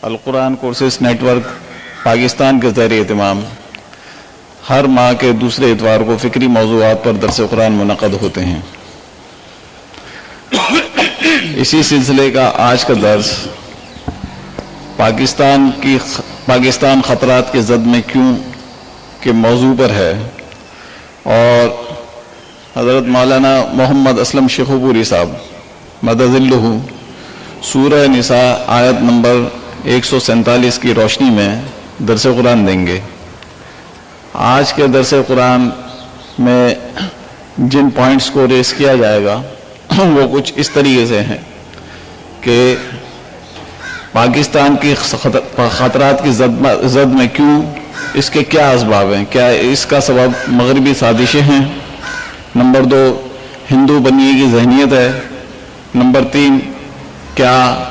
القرآن courses net work Pakistan کے زیر اہتمام ہر ماہ کے دوسرے اتوار کو فکری موضوعات پر درس قرآن منعقد ہوتے ہیں۔ اسی سلسلے کا آج کا درس پاکستان خطرات کے زد میں کیوں کے موضوع پر ہے، اور حضرت مولانا محمد اسلم شیخو پوری صاحب مدد اللہ سورہ نساء آیت نمبر 147 کی روشنی میں درس قرآن دیں گے۔ آج کے درس قرآن میں جن پوائنٹس کو ریز کیا جائے گا وہ کچھ اس طریقے سے ہیں کہ پاکستان کی خطرات کی زد میں کیوں، اس کے کیا اسباب ہیں، کیا اس کا سبب مغربی سازشیں ہیں، نمبر 2 ہندو بنیے کی ذہنیت ہے، نمبر 3 کیا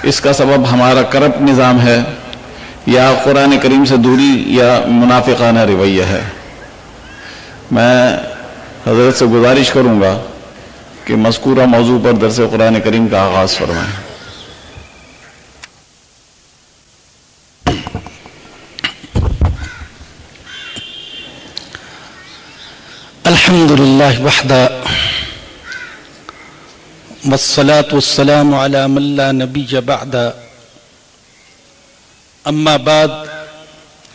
اس کا سبب ہمارا کرپٹ نظام ہے، یا قرآن کریم سے دوری یا منافقانہ رویہ ہے۔ میں حضرت سے گزارش کروں گا کہ مذکورہ موضوع پر درس قرآن کریم کا آغاز فرمائیں۔ الحمد للہ وحدہ والصلاة والسلام على من لا نبی بعد، اما بعد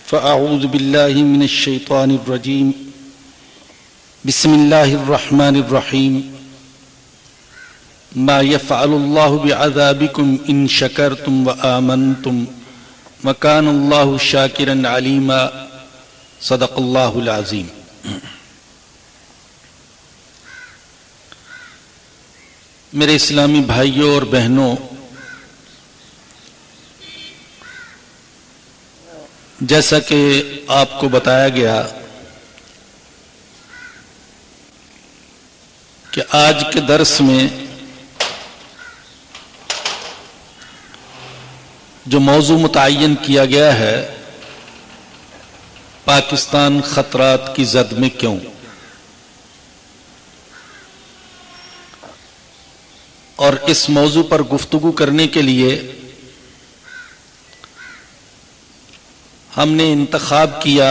فاعوذ باللہ من الشیطان الرجیم، بسم اللہ الرحمن الرحیم، ما يفعل اللہ بعذابکم ان شکرتم وآمنتم وکان اللہ شاکرا علیما، صدق اللہ العظیم۔ میرے اسلامی بھائیوں اور بہنوں، جیسا کہ آپ کو بتایا گیا کہ آج کے درس میں جو موضوع متعین کیا گیا ہے، پاکستان خطرات کی زد میں کیوں، اور اس موضوع پر گفتگو کرنے کے لیے ہم نے انتخاب کیا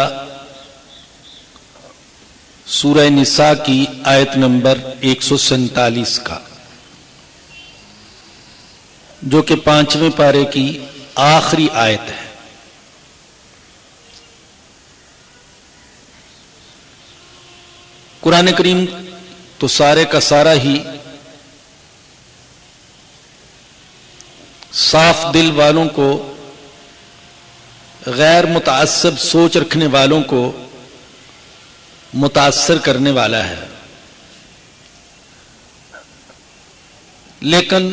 سورہ نساء کی آیت نمبر 147 کا، جو کہ 5ویں پارے کی آخری آیت ہے۔ قرآن کریم تو سارے کا سارا ہی صاف دل والوں کو، غیر متعصب سوچ رکھنے والوں کو متاثر کرنے والا ہے، لیکن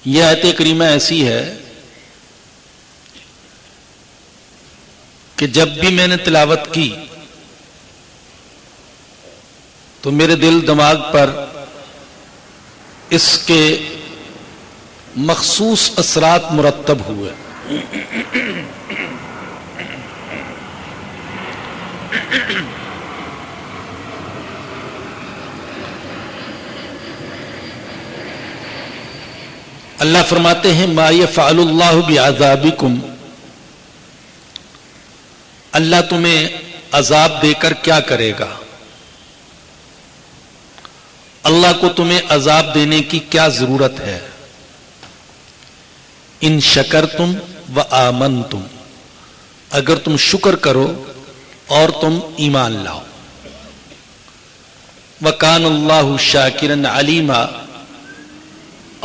یہ آیت کریمہ ایسی ہے کہ جب بھی میں نے تلاوت کی تو میرے دل دماغ پر اس کے مخصوص اثرات مرتب ہوئے۔ اللہ فرماتے ہیں ما یفعل اللہ بعذابکم، اللہ تمہیں عذاب دے کر کیا کرے گا، اللہ کو تمہیں عذاب دینے کی کیا ضرورت ہے، ان شکرتم وآمنتم، اگر تم شکر کرو اور تم ایمان لاؤ، وکان اللہ شاکرا علیما،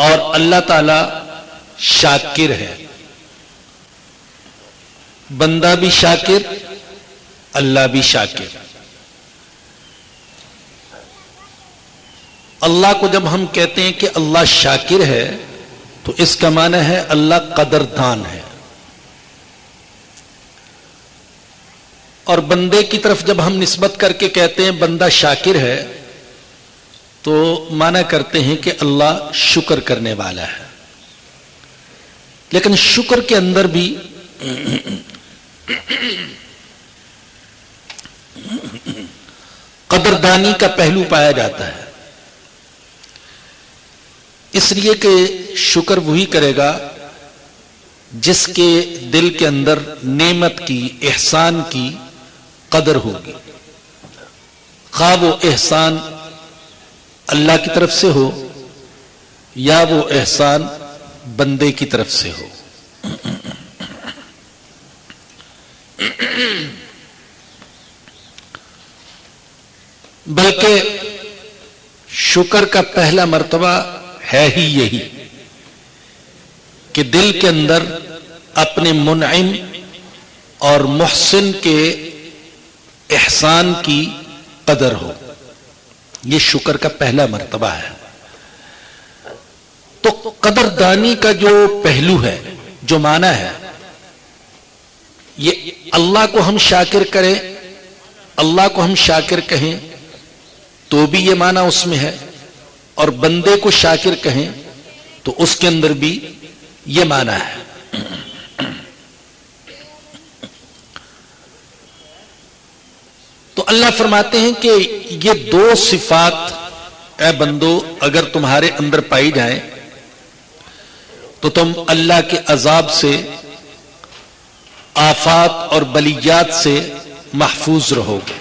اور اللہ تعالی شاکر ہے، بندہ بھی شاکر، اللہ بھی شاکر۔ اللہ کو جب ہم کہتے ہیں کہ اللہ شاکر ہے تو اس کا معنی ہے اللہ قدردان ہے، اور بندے کی طرف جب ہم نسبت کر کے کہتے ہیں بندہ شاکر ہے تو معنی کرتے ہیں کہ اللہ شکر کرنے والا ہے، لیکن شکر کے اندر بھی قدردانی کا پہلو پایا جاتا ہے۔ اس لیے کہ شکر وہی کرے گا جس کے دل کے اندر نعمت کی، احسان کی قدر ہوگی، خواہ وہ احسان اللہ کی طرف سے ہو یا وہ احسان بندے کی طرف سے ہو۔ بلکہ شکر کا پہلا مرتبہ ہے ہی یہی کہ دل کے اندر اپنے منعم اور محسن کے احسان کی قدر ہو۔ یہ شکر کا پہلا مرتبہ ہے۔ تو قدردانی کا جو پہلو ہے، جو معنی ہے، یہ اللہ کو ہم شاکر کریں، اللہ کو ہم شاکر کہیں تو بھی یہ معنی اس میں ہے، اور بندے کو شاکر کہیں تو اس کے اندر بھی یہ معنی ہے۔ تو اللہ فرماتے ہیں کہ یہ دو صفات اے بندو اگر تمہارے اندر پائی جائیں تو تم اللہ کے عذاب سے، آفات اور بلیات سے محفوظ رہو گے۔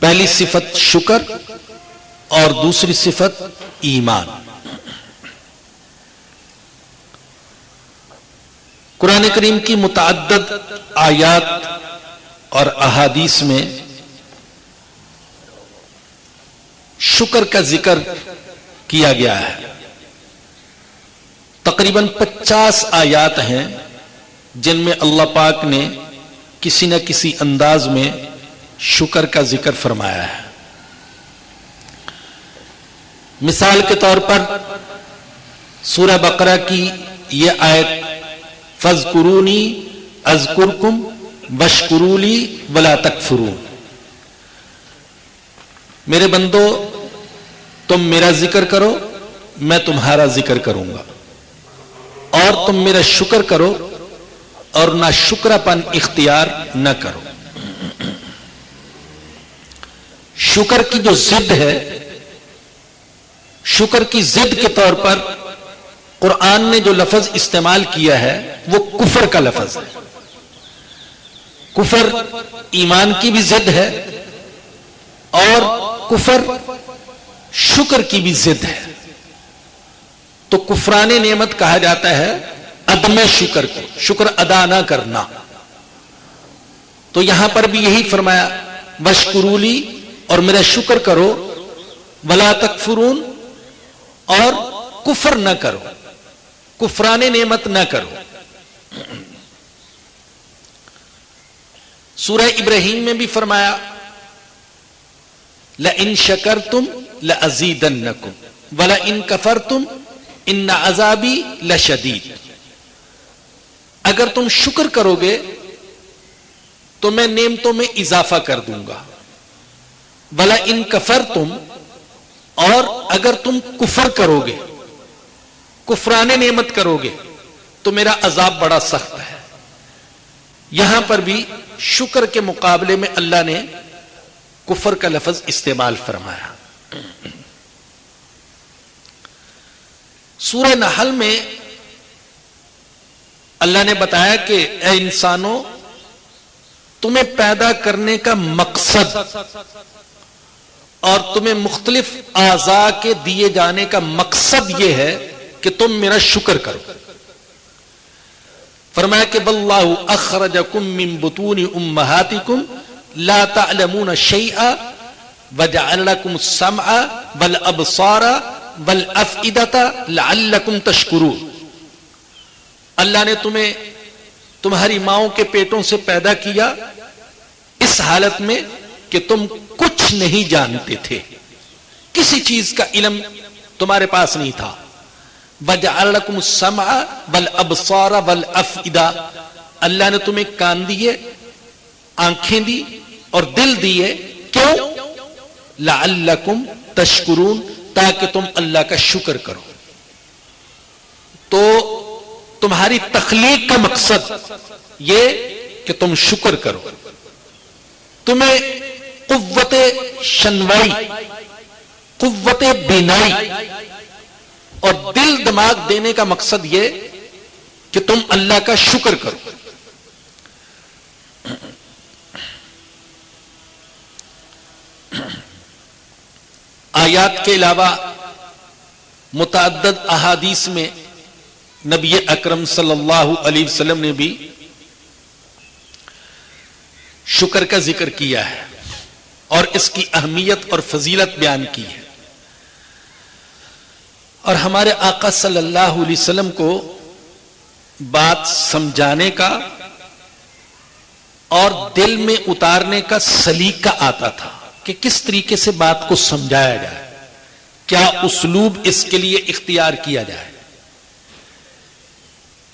پہلی صفت شکر اور دوسری صفت ایمان۔ قرآن کریم کی متعدد آیات اور احادیث میں شکر کا ذکر کیا گیا ہے۔ تقریباً 50 آیات ہیں جن میں اللہ پاک نے کسی نہ کسی انداز میں شکر کا ذکر فرمایا ہے۔ مثال کے طور پر سورہ بقرہ کی یہ آیت فَاذْكُرُونِي أَذْكُرْكُمْ وَاشْكُرُوا لِي وَلَا تَكْفُرُونَ، میرے بندو تم میرا ذکر کرو میں تمہارا ذکر کروں گا، اور تم میرا شکر کرو اور نہ شکرا پن اختیار نہ کرو۔ شکر کی جو ضد ہے، شکر کی ضد کے طور پر قرآن نے جو لفظ استعمال کیا ہے وہ کفر کا لفظ ہے۔ کفر ایمان کی بھی ضد ہے اور کفر شکر کی بھی ضد ہے۔ تو کفران نعمت کہا جاتا ہے عدم شکر کو، شکر ادا نہ کرنا۔ تو یہاں پر بھی یہی فرمایا وَاشْكُرُوا لِي، اور میرا شکر کرو، وَلَا تَكْفُرُونَ، اور کفر نہ کرو، کفران نعمت نہ کرو۔ سورہ ابراہیم میں بھی فرمایا لَإِن شَكَرْتُمْ لَأَزِيدَنَّكُمْ وَلَإِن كَفَرْتُمْ إِنَّ عَذَابِي لَشَدِيدٌ، اگر تم شکر کرو گے تو میں نعمتوں میں اضافہ کر دوں گا، وَلَإِن كَفَرْتُمْ، اور اگر تم کفر کرو گے، کفران نعمت کرو گے تو میرا عذاب بڑا سخت ہے۔ یہاں پر بھی شکر کے مقابلے میں اللہ نے کفر کا لفظ استعمال فرمایا۔ سورہ نحل میں اللہ نے بتایا کہ اے انسانوں، تمہیں پیدا کرنے کا مقصد اور تمہیں مختلف اعضاء کے دیے جانے کا مقصد یہ ہے کہ تم میرا شکر کرو۔ فرمایا کہ واللہ اخرجکم من بطون امہاتکم لا تعلمون شیئا وجعل لکم السمع والابصار والافئدۃ لعلکم تشکرون، اللہ نے تمہیں تمہاری ماؤں کے پیٹوں سے پیدا کیا اس حالت میں کہ تم کچھ نہیں جانتے تھے، کسی چیز کا علم تمہارے پاس نہیں تھا۔ وَجَعَلَ لَكُمُ السَّمْعَ وَالْأَبْصَارَ وَالْأَفْئِدَةَ، اللہ نے تمہیں کان دیے، آنکھیں دی اور دل دیے، کیوں؟ لَعَلَّكُمْ تَشْكُرُونَ، تاکہ تم اللہ کا شکر کرو۔ تو تمہاری تخلیق کا مقصد یہ کہ تم شکر کرو۔ تمہیں قوت شنوائی قوت بینائی اور دل دماغ دینے کا مقصد یہ کہ تم اللہ کا شکر کرو. آیات کے علاوہ متعدد احادیث میں نبی اکرم صلی اللہ علیہ وسلم نے بھی شکر کا ذکر کیا ہے اور اس کی اہمیت اور فضیلت بیان کی ہے. اور ہمارے آقا صلی اللہ علیہ وسلم کو بات سمجھانے کا اور دل میں اتارنے کا سلیقہ آتا تھا کہ کس طریقے سے بات کو سمجھایا جائے, کیا اسلوب اس کے لیے اختیار کیا جائے.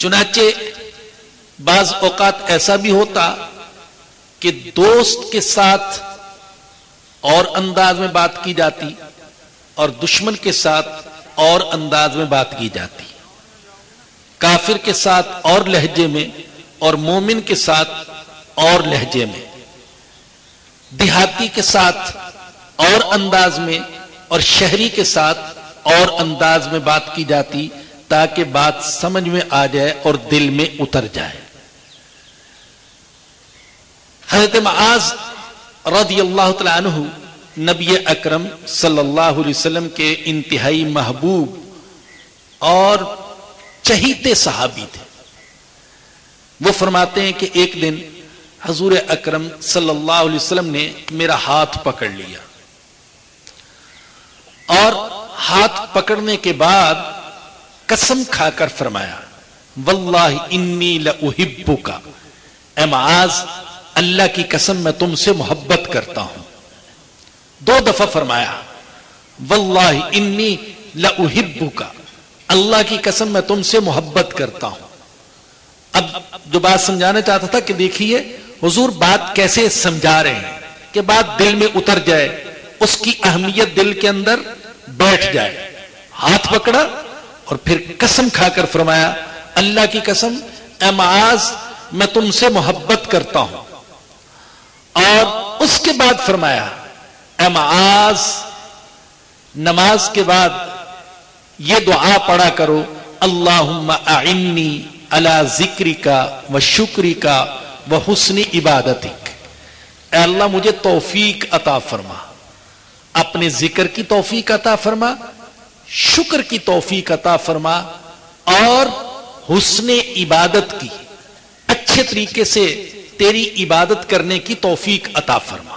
چنانچہ بعض اوقات ایسا بھی ہوتا کہ دوست کے ساتھ اور انداز میں بات کی جاتی اور دشمن کے ساتھ اور انداز میں بات کی جاتی, کافر کے ساتھ اور لہجے میں اور مومن کے ساتھ اور لہجے میں, دیہاتی کے ساتھ اور انداز میں اور شہری کے ساتھ اور انداز میں بات کی جاتی تاکہ بات سمجھ میں آ جائے اور دل میں اتر جائے. حضرت معاذ رضی اللہ تعالی عنہ نبی اکرم صلی اللہ علیہ وسلم کے انتہائی محبوب اور چہیتے صحابی تھے. وہ فرماتے ہیں کہ ایک دن حضور اکرم صلی اللہ علیہ وسلم نے میرا ہاتھ پکڑ لیا اور ہاتھ پکڑنے کے بعد قسم کھا کر فرمایا واللہ انی لأحبک, اے معاذ اللہ کی قسم میں تم سے محبت کرتا ہوں. 2 دفعہ فرمایا واللہ انی لأحبک, اللہ کی قسم میں تم سے محبت کرتا ہوں. اب جو بات سمجھانا چاہتا تھا کہ دیکھیے حضور بات کیسے سمجھا رہے ہیں کہ بات دل میں اتر جائے, اس کی اہمیت دل کے اندر بیٹھ جائے. ہاتھ پکڑا اور پھر قسم کھا کر فرمایا اللہ کی قسم اے معاذ میں تم سے محبت کرتا ہوں. اور اس کے بعد فرمایا اے معاذ نماز کے بعد یہ دعا پڑھا کرو اللہم اعنی علی ذکرک و شکرک و حسن عبادتک, اے اللہ مجھے توفیق عطا فرما, اپنے ذکر کی توفیق عطا فرما, شکر کی توفیق عطا فرما اور حسن عبادت کی, اچھے طریقے سے تیری عبادت کرنے کی توفیق عطا فرما.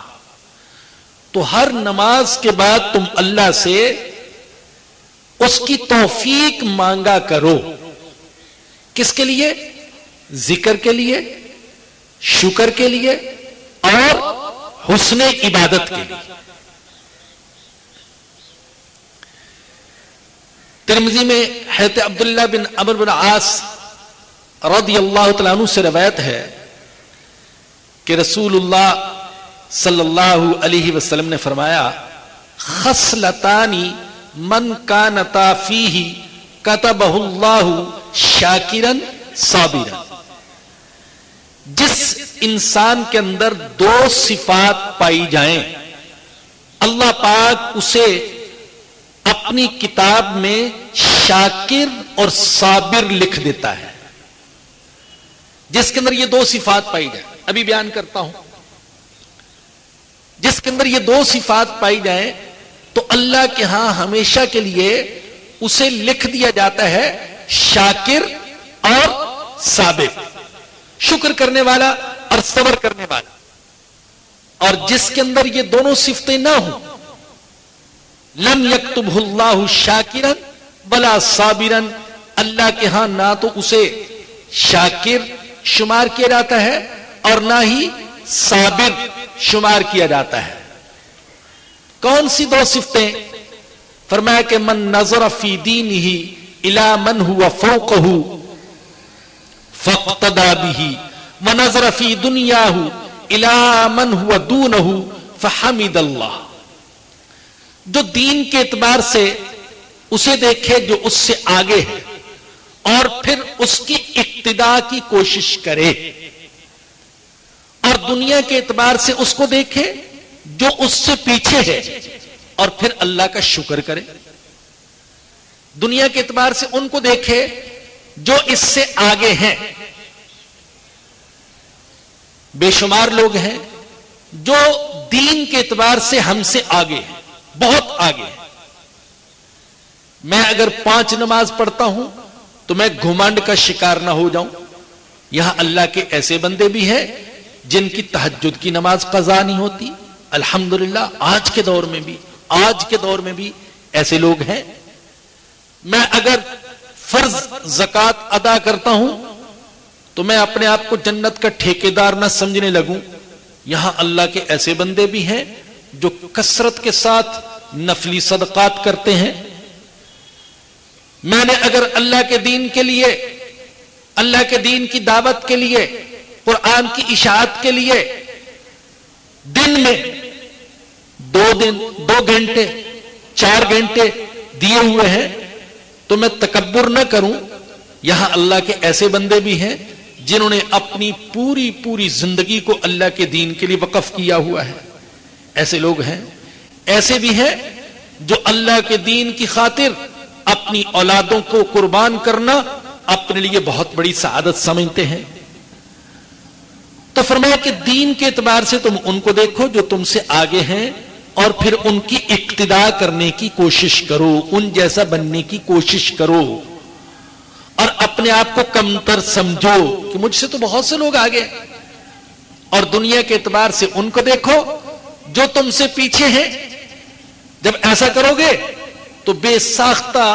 تو ہر نماز کے بعد تم اللہ سے اس کی توفیق مانگا کرو. کس کے لیے؟ ذکر کے لیے, شکر کے لیے اور حسن عبادت کے لیے. ترمذی میں حضرت عبداللہ بن عمرو بن عاص رضی اللہ تعالیٰ عنہ سے روایت ہے کہ رسول اللہ صلی اللہ علیہ وسلم نے فرمایا خصلتانی من کانتا فیہ کتبہ اللہ شاکرن صابرن. جس انسان کے اندر 2 صفات پائی جائیں اللہ پاک اسے اپنی کتاب میں شاکر اور صابر لکھ دیتا ہے. جس کے اندر یہ 2 صفات پائی جائیں, ابھی بیان کرتا ہوں, جس کے اندر یہ 2 صفات پائی جائیں تو اللہ کے ہاں ہمیشہ کے لیے اسے لکھ دیا جاتا ہے شاکر اور صابر, شکر کرنے والا اور صبر کرنے والا. اور جس کے اندر یہ دونوں صفتیں نہ ہوں لم یکتبہ اللہ شاکرا ولا صابرا, اللہ کے ہاں نہ تو اسے شاکر شمار کیا جاتا ہے اور نہ ہی صابر شمار کیا جاتا ہے. کون سی 2 صفتیں؟ فرمایا کہ من نظر فی دینہ الی من هو فوقہ فاقتدى به ونظر فی دنیاہ الی من هو دونہ فحمد اللہ. جو دین کے اعتبار سے اسے دیکھے جو اس سے آگے ہے اور پھر اس کی اقتداء کی کوشش کرے, اور دنیا کے اعتبار سے اس کو دیکھے جو اس سے پیچھے ہے اور پھر اللہ کا شکر کرے. دنیا کے اعتبار سے ان کو دیکھے جو اس سے آگے ہیں. بے شمار لوگ ہیں جو دین کے اعتبار سے ہم سے آگے ہیں, بہت آگے ہیں. میں اگر 5 نماز پڑھتا ہوں تو میں گھمنڈ کا شکار نہ ہو جاؤں. یہاں اللہ کے ایسے بندے بھی ہیں جن کی تہجد کی نماز قضا نہیں ہوتی. الحمدللہ آج کے دور میں بھی ایسے لوگ ہیں. میں اگر فرض زکات ادا کرتا ہوں تو میں اپنے آپ کو جنت کا ٹھیکیدار نہ سمجھنے لگوں. یہاں اللہ کے ایسے بندے بھی ہیں جو کثرت کے ساتھ نفلی صدقات کرتے ہیں. میں نے اگر اللہ کے دین کے لیے, اللہ کے دین کی دعوت کے لیے, قرآن کی اشاعت کے لیے دن میں 2 گھنٹے 4 گھنٹے دیے ہوئے ہیں تو میں تکبر نہ کروں. یہاں اللہ کے ایسے بندے بھی ہیں جنہوں نے اپنی پوری زندگی کو اللہ کے دین کے لیے وقف کیا ہوا ہے. ایسے لوگ ہیں. ایسے بھی ہیں جو اللہ کے دین کی خاطر اپنی اولادوں کو قربان کرنا اپنے لیے بہت بڑی سعادت سمجھتے ہیں. تو فرمایا کہ دین کے اعتبار سے تم ان کو دیکھو جو تم سے آگے ہیں اور پھر ان کی اقتدا کرنے کی کوشش کرو, ان جیسا بننے کی کوشش کرو, اور اپنے آپ کو کمتر سمجھو کہ مجھ سے تو بہت سے لوگ آگے ہیں. اور دنیا کے اعتبار سے ان کو دیکھو جو تم سے پیچھے ہیں. جب ایسا کرو گے تو بے ساختہ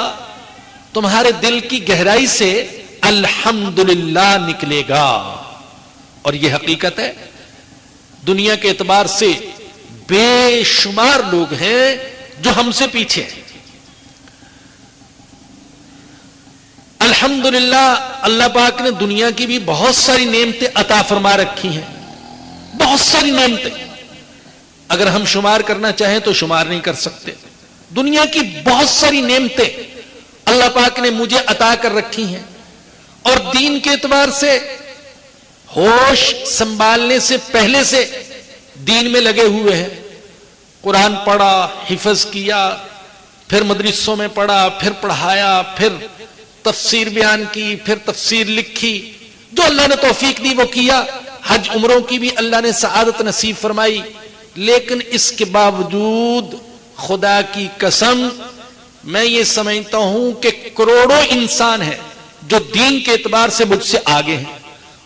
تمہارے دل کی گہرائی سے الحمدللہ نکلے گا. اور یہ حقیقت ہے, دنیا کے اعتبار سے بے شمار لوگ ہیں جو ہم سے پیچھے ہیں. الحمدللہ اللہ پاک نے دنیا کی بھی بہت ساری نعمتیں عطا فرما رکھی ہیں, بہت ساری نعمتیں. اگر ہم شمار کرنا چاہیں تو شمار نہیں کر سکتے. دنیا کی بہت ساری نعمتیں اللہ پاک نے مجھے عطا کر رکھی ہیں, اور دین کے اعتبار سے ہوش سنبھالنے سے پہلے سے دین میں لگے ہوئے ہیں. قرآن پڑھا, حفظ کیا, پھر مدرسوں میں پڑھا, پھر پڑھایا, پھر تفسیر بیان کی, پھر تفسیر لکھی. جو اللہ نے توفیق دی وہ کیا. حج عمروں کی بھی اللہ نے سعادت نصیب فرمائی. لیکن اس کے باوجود خدا کی قسم میں یہ سمجھتا ہوں کہ کروڑوں انسان ہیں جو دین کے اعتبار سے مجھ سے آگے ہیں,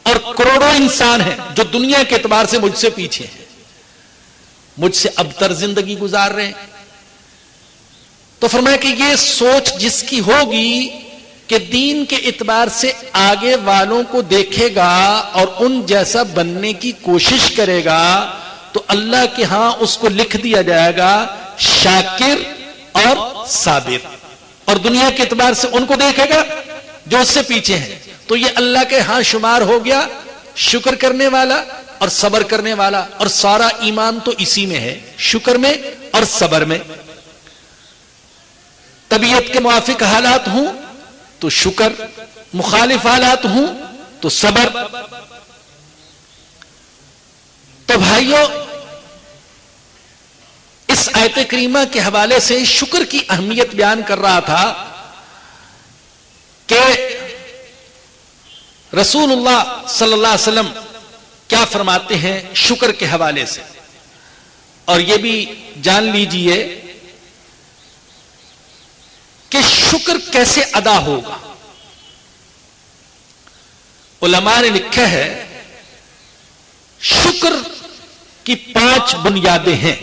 اور کروڑوں انسان ہیں جو دنیا کے اعتبار سے مجھ سے پیچھے ہیں, مجھ سے ابتر زندگی گزار رہے ہیں. تو فرمایا کہ یہ سوچ جس کی ہوگی کہ دین کے اعتبار سے آگے والوں کو دیکھے گا اور ان جیسا بننے کی کوشش کرے گا تو اللہ کے ہاں اس کو لکھ دیا جائے گا شاکر اور صابر. اور دنیا کے اعتبار سے ان کو دیکھے گا جو اس سے پیچھے ہیں تو یہ اللہ کے ہاں شمار ہو گیا شکر کرنے والا اور صبر کرنے والا. اور سارا ایمان تو اسی میں ہے, شکر میں اور صبر میں. طبیعت کے موافق حالات ہوں تو شکر, مخالف حالات ہوں تو صبر. تو بھائیوں, اس آیت کریمہ کے حوالے سے شکر کی اہمیت بیان کر رہا تھا کہ رسول اللہ صلی اللہ علیہ وسلم کیا فرماتے ہیں شکر کے حوالے سے. اور یہ بھی جان لیجئے کہ شکر کیسے ادا ہوگا. علماء نے لکھا ہے شکر کی 5 بنیادیں ہیں.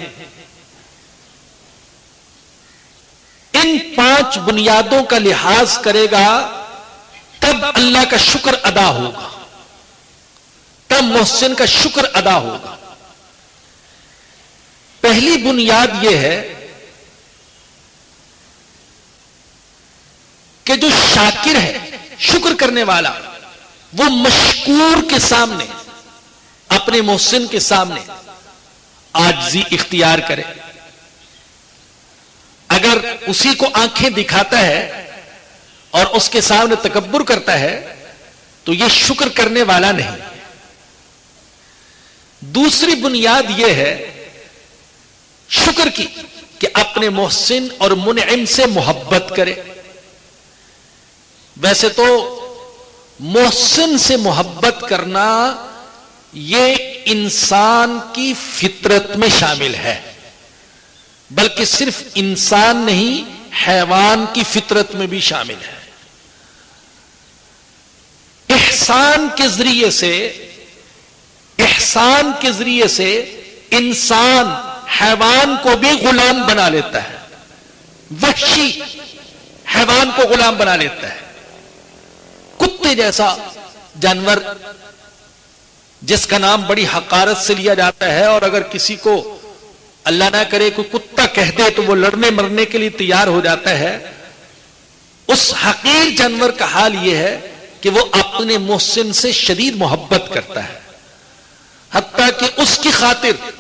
ان 5 بنیادوں کا لحاظ کرے گا تب اللہ کا شکر ادا ہوگا, تب محسن کا شکر ادا ہوگا. پہلی بنیاد یہ ہے کہ جو شاکر ہے, شکر کرنے والا, وہ مشکور کے سامنے, اپنے محسن کے سامنے عاجزی اختیار کرے. اگر اسی کو آنکھیں دکھاتا ہے اور اس کے سامنے تکبر کرتا ہے تو یہ شکر کرنے والا نہیں. دوسری بنیاد یہ ہے شکر کی کہ اپنے محسن اور منعم سے محبت کرے. ویسے تو محسن سے محبت کرنا یہ انسان کی فطرت میں شامل ہے، بلکہ صرف انسان نہیں، حیوان کی فطرت میں بھی شامل ہے. احسان کے ذریعے سے انسان حیوان کو بھی غلام بنا لیتا ہے، وحشی حیوان کو غلام بنا لیتا ہے. کتے جیسا جانور جس کا نام بڑی حقارت سے لیا جاتا ہے، اور اگر کسی کو اللہ نہ کرے کوئی کتا کہہ دے تو وہ لڑنے مرنے کے لیے تیار ہو جاتا ہے، اس حقیر جانور کا حال یہ ہے کہ وہ اپنے محسن سے شدید محبت کرتا ہے، حتیٰ کہ اس کی خاطر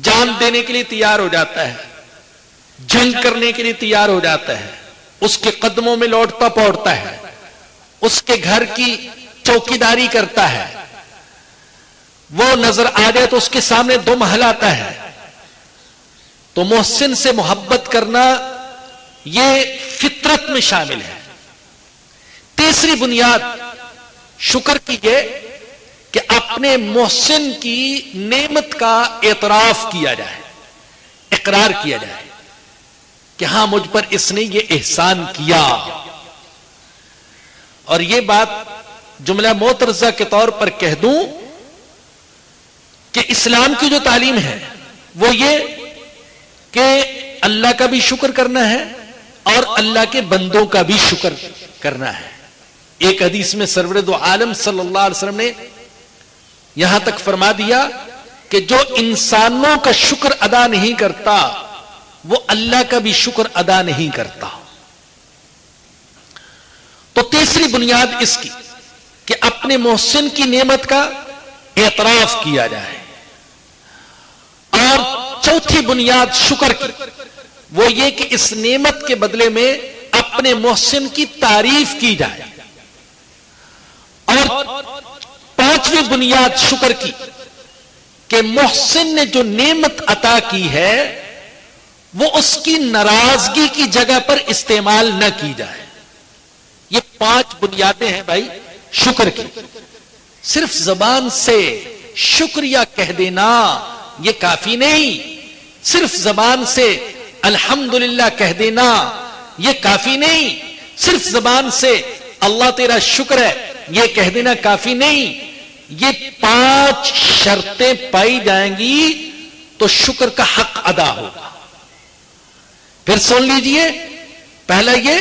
جان دینے کے لیے تیار ہو جاتا ہے، جنگ کرنے کے لیے تیار ہو جاتا ہے، اس کے قدموں میں لوٹتا پوڑتا ہے، اس کے گھر کی چوکیداری کرتا ہے، وہ نظر آ جائے تو اس کے سامنے دم ہلاتا ہے. تو محسن سے محبت کرنا یہ فطرت میں شامل ہے. تیسری بنیاد شکر کی یہ کہ اپنے محسن کی نعمت کا اعتراف کیا جائے، اقرار کیا جائے کہ ہاں مجھ پر اس نے یہ احسان کیا. اور یہ بات جملہ معترضہ کے طور پر کہہ دوں کہ اسلام کی جو تعلیم ہے وہ یہ کہ اللہ کا بھی شکر کرنا ہے اور اللہ کے بندوں کا بھی شکر کرنا ہے. ایک حدیث میں سرور دو عالم صلی اللہ علیہ وسلم نے یہاں تک فرما دیا کہ جو انسانوں کا شکر ادا نہیں کرتا وہ اللہ کا بھی شکر ادا نہیں کرتا. تو تیسری بنیاد اس کی کہ اپنے محسن کی نعمت کا اعتراف کیا جائے. اور چوتھی بنیاد شکر کی وہ یہ کہ اس نعمت کے بدلے میں اپنے محسن کی تعریف کی جائے. اور پانچویں بنیاد شکر کی کہ محسن نے جو نعمت عطا کی ہے وہ اس کی ناراضگی کی جگہ پر استعمال نہ کی جائے. یہ 5 بنیادیں ہیں بھائی شکر کی. صرف زبان سے شکریہ کہہ دینا یہ کافی نہیں، صرف زبان سے الحمدللہ کہہ دینا یہ کافی نہیں، صرف زبان سے اللہ تیرا شکر ہے یہ کہہ دینا کافی نہیں. یہ 5 شرطیں پائی جائیں گی تو شکر کا حق ادا ہوگا. پھر سن لیجئے، پہلا یہ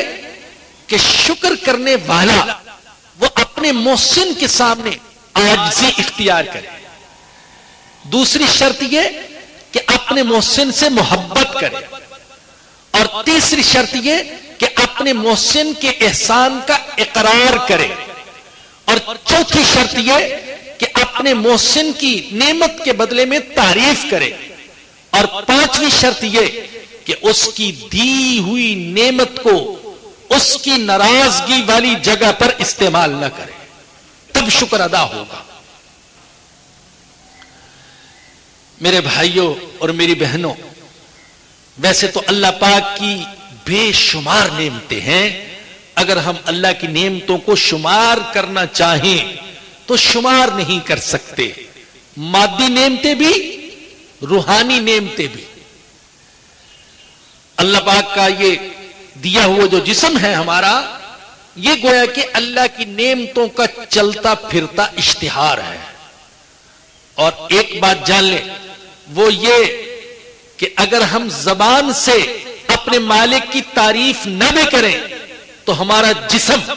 کہ شکر کرنے والا وہ اپنے محسن کے سامنے عاجزی اختیار کرے. دوسری شرط یہ کہ اپنے محسن سے محبت کرے. اور تیسری شرط یہ کہ اپنے محسن کے احسان کا اقرار کرے. اور چوتھی شرط یہ کہ اپنے محسن کی نعمت کے بدلے میں تعریف کرے. اور پانچویں شرط یہ کہ اس کی دی ہوئی نعمت کو اس کی ناراضگی والی جگہ پر استعمال نہ کرے، تب شکر ادا ہوگا. میرے بھائیوں اور میری بہنوں، ویسے تو اللہ پاک کی بے شمار نعمتیں ہیں. اگر ہم اللہ کی نعمتوں کو شمار کرنا چاہیں تو شمار نہیں کر سکتے. مادی نعمتیں بھی، روحانی نعمتیں بھی. اللہ پاک کا یہ دیا ہوا جو جسم ہے ہمارا، یہ گویا کہ اللہ کی نعمتوں کا چلتا پھرتا اشتہار ہے. اور ایک بات جان لیں، وہ یہ کہ اگر ہم زبان سے اپنے مالک کی تعریف نہ بھی کریں تو ہمارا جسم،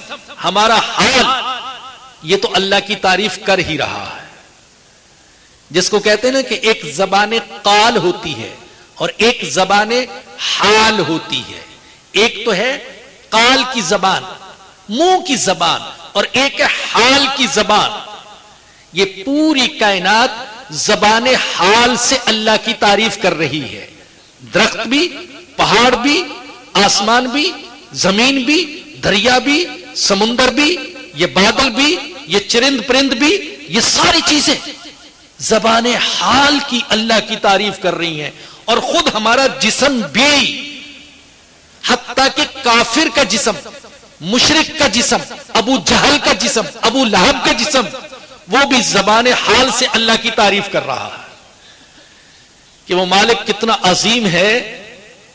ہمارا حال یہ تو اللہ کی تعریف کر ہی رہا ہے. جس کو کہتے ہیں نا کہ ایک زبان قال ہوتی ہے اور ایک زبان حال ہوتی ہے. ایک تو ہے قال کی زبان، منہ کی زبان، اور ایک ہے حال کی زبان. یہ پوری کائنات زبان حال سے اللہ کی تعریف کر رہی ہے. درخت بھی، پہاڑ بھی، آسمان بھی، زمین بھی، دریا بھی، سمندر بھی، یہ بادل بھی، یہ چرند پرند بھی، یہ ساری چیزیں زبان حال کی اللہ کی تعریف کر رہی ہیں. اور خود ہمارا جسم بھی، حتیٰ کہ کافر کا جسم، مشرک کا جسم، ابو جہل کا جسم، ابو لہب کا جسم، وہ بھی زبان حال سے اللہ کی تعریف کر رہا ہے کہ وہ مالک کتنا عظیم ہے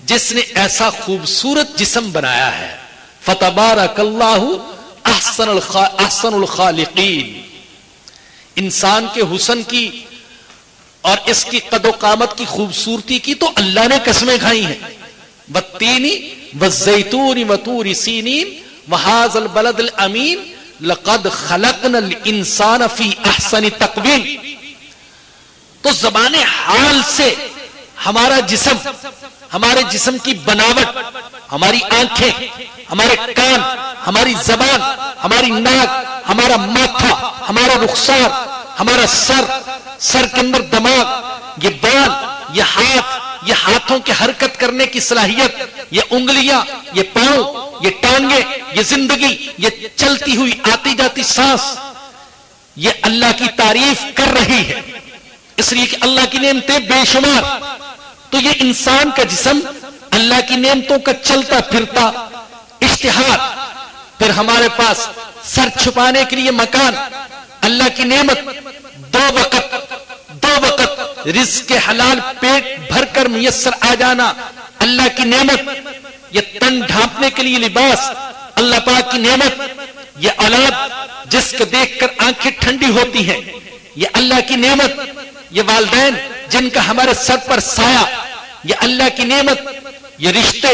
جس نے ایسا خوبصورت جسم بنایا ہے. فتبارک اللہ احسن الخالقین. انسان کے حسن کی اور اس کی قد و قامت کی خوبصورتی کی تو اللہ نے قسمیں کھائی ہیں. والتین والزیتون وطور سینین وہذا البلد الامین لقد خلقنا الانسان فی احسن تقویم. تو زبان حال سے ہمارا جسم، ہمارے جسم کی بناوٹ، ہماری آنکھیں، ہمارے کان، ہماری زبان، ہماری ناک، ہمارا ماتھا، ہمارا رخسار، ہمارا سر کے اندر دماغ، یہ بال، یہ ہاتھ، یہ ہاتھوں کے حرکت کرنے کی صلاحیت، یہ انگلیاں، یہ پاؤں، یہ ٹانگیں، یہ زندگی، یہ چلتی ہوئی آتی جاتی سانس، یہ اللہ کی تعریف کر رہی ہے، اس لیے کہ اللہ کی نعمتیں بے شمار. تو یہ انسان کا جسم اللہ کی نعمتوں کا چلتا پھرتا اشتہار. پھر ہمارے پاس سر چھپانے کے لیے مکان، اللہ کی نعمت، دو وقت رزق حلال پیٹ بھر کر میسر آ جانا، اللہ کی نعمت. یہ تن ڈھانپنے کے لیے لباس، اللہ پاک کی نعمت. یہ اولاد جس کو دیکھ کر آنکھیں ٹھنڈی ہوتی ہیں، یہ اللہ کی نعمت. یہ والدین جن کا ہمارے سر پر سایہ، یہ اللہ کی نعمت. یہ رشتے،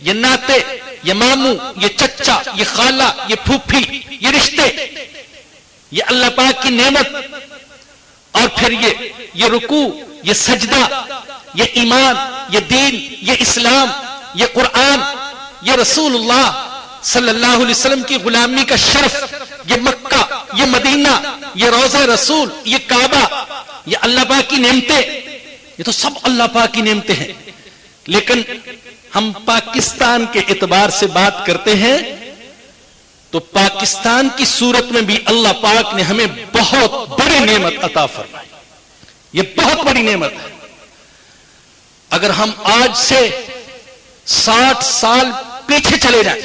یہ ناتے، یہ ماموں، یہ چچا، یہ خالہ، یہ پھوپھی، یہ رشتے، یہ اللہ پاک کی نعمت. اور پھر یہ رکوع، یہ سجدہ، یہ ایمان، یہ دین، یہ اسلام، یہ قرآن، یہ رسول اللہ صلی اللہ علیہ وسلم کی غلامی کا شرف، یہ مکہ، یہ مدینہ، یہ روضہ رسول، یہ کعبہ، یہ اللہ پاک کی نعمتیں. یہ تو سب اللہ پاک کی نعمتیں ہیں. لیکن ہم پاکستان کے اعتبار سے بات کرتے ہیں تو پاکستان کی صورت میں بھی اللہ پاک نے ہمیں بہت بڑی نعمت عطا فرمائی. یہ بہت بڑی نعمت ہے. اگر ہم آج سے 60 سال پیچھے چلے جائیں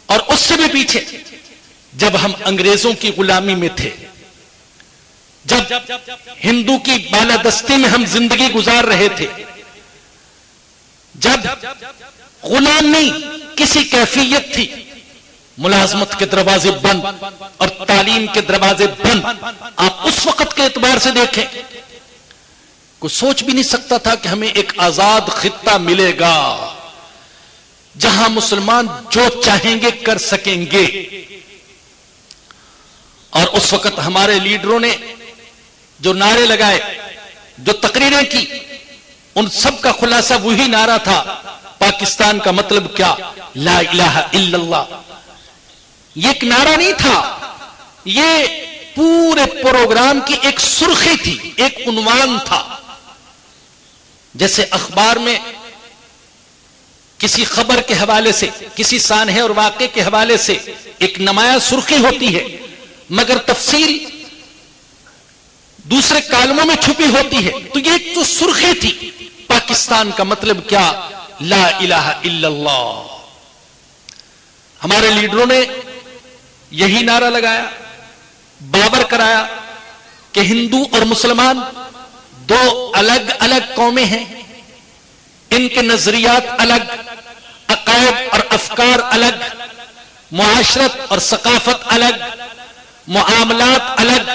اور اس سے بھی پیچھے، جب ہم انگریزوں کی غلامی میں تھے، جب ہندو کی بالادستی میں ہم زندگی گزار رہے تھے، جب غلامی کسی کیفیت تھی، ملازمت کے دروازے بند اور تعلیم کے دروازے بند. آپ اس وقت کے اعتبار سے دیکھیں، کوئی سوچ بھی نہیں سکتا تھا کہ ہمیں ایک آزاد خطہ ملے گا جہاں مسلمان جو چاہیں گے کر سکیں گے. اور اس وقت ہمارے لیڈروں نے جو نعرے لگائے، جو تقریریں کی، ان سب کا خلاصہ وہی نعرہ تھا، پاکستان کا مطلب کیا؟ لا الہ الا اللہ. یہ ایک نعرہ نہیں تھا، یہ پورے پروگرام کی ایک سرخی تھی، ایک عنوان تھا. جیسے اخبار میں کسی خبر کے حوالے سے، کسی سانحے اور واقعے کے حوالے سے ایک نمایاں سرخی ہوتی ہے، مگر تفصیل دوسرے کالموں میں چھپی ہوتی ہے. تو یہ ایک تو سرخی تھی، پاکستان کا مطلب کیا؟ لا الہ الا اللہ. ہمارے لیڈروں نے یہی نعرہ لگایا، باور کرایا کہ ہندو اور مسلمان دو الگ الگ قومیں ہیں، ان کے نظریات الگ، عقائد اور افکار الگ، معاشرت اور ثقافت الگ، معاملات الگ،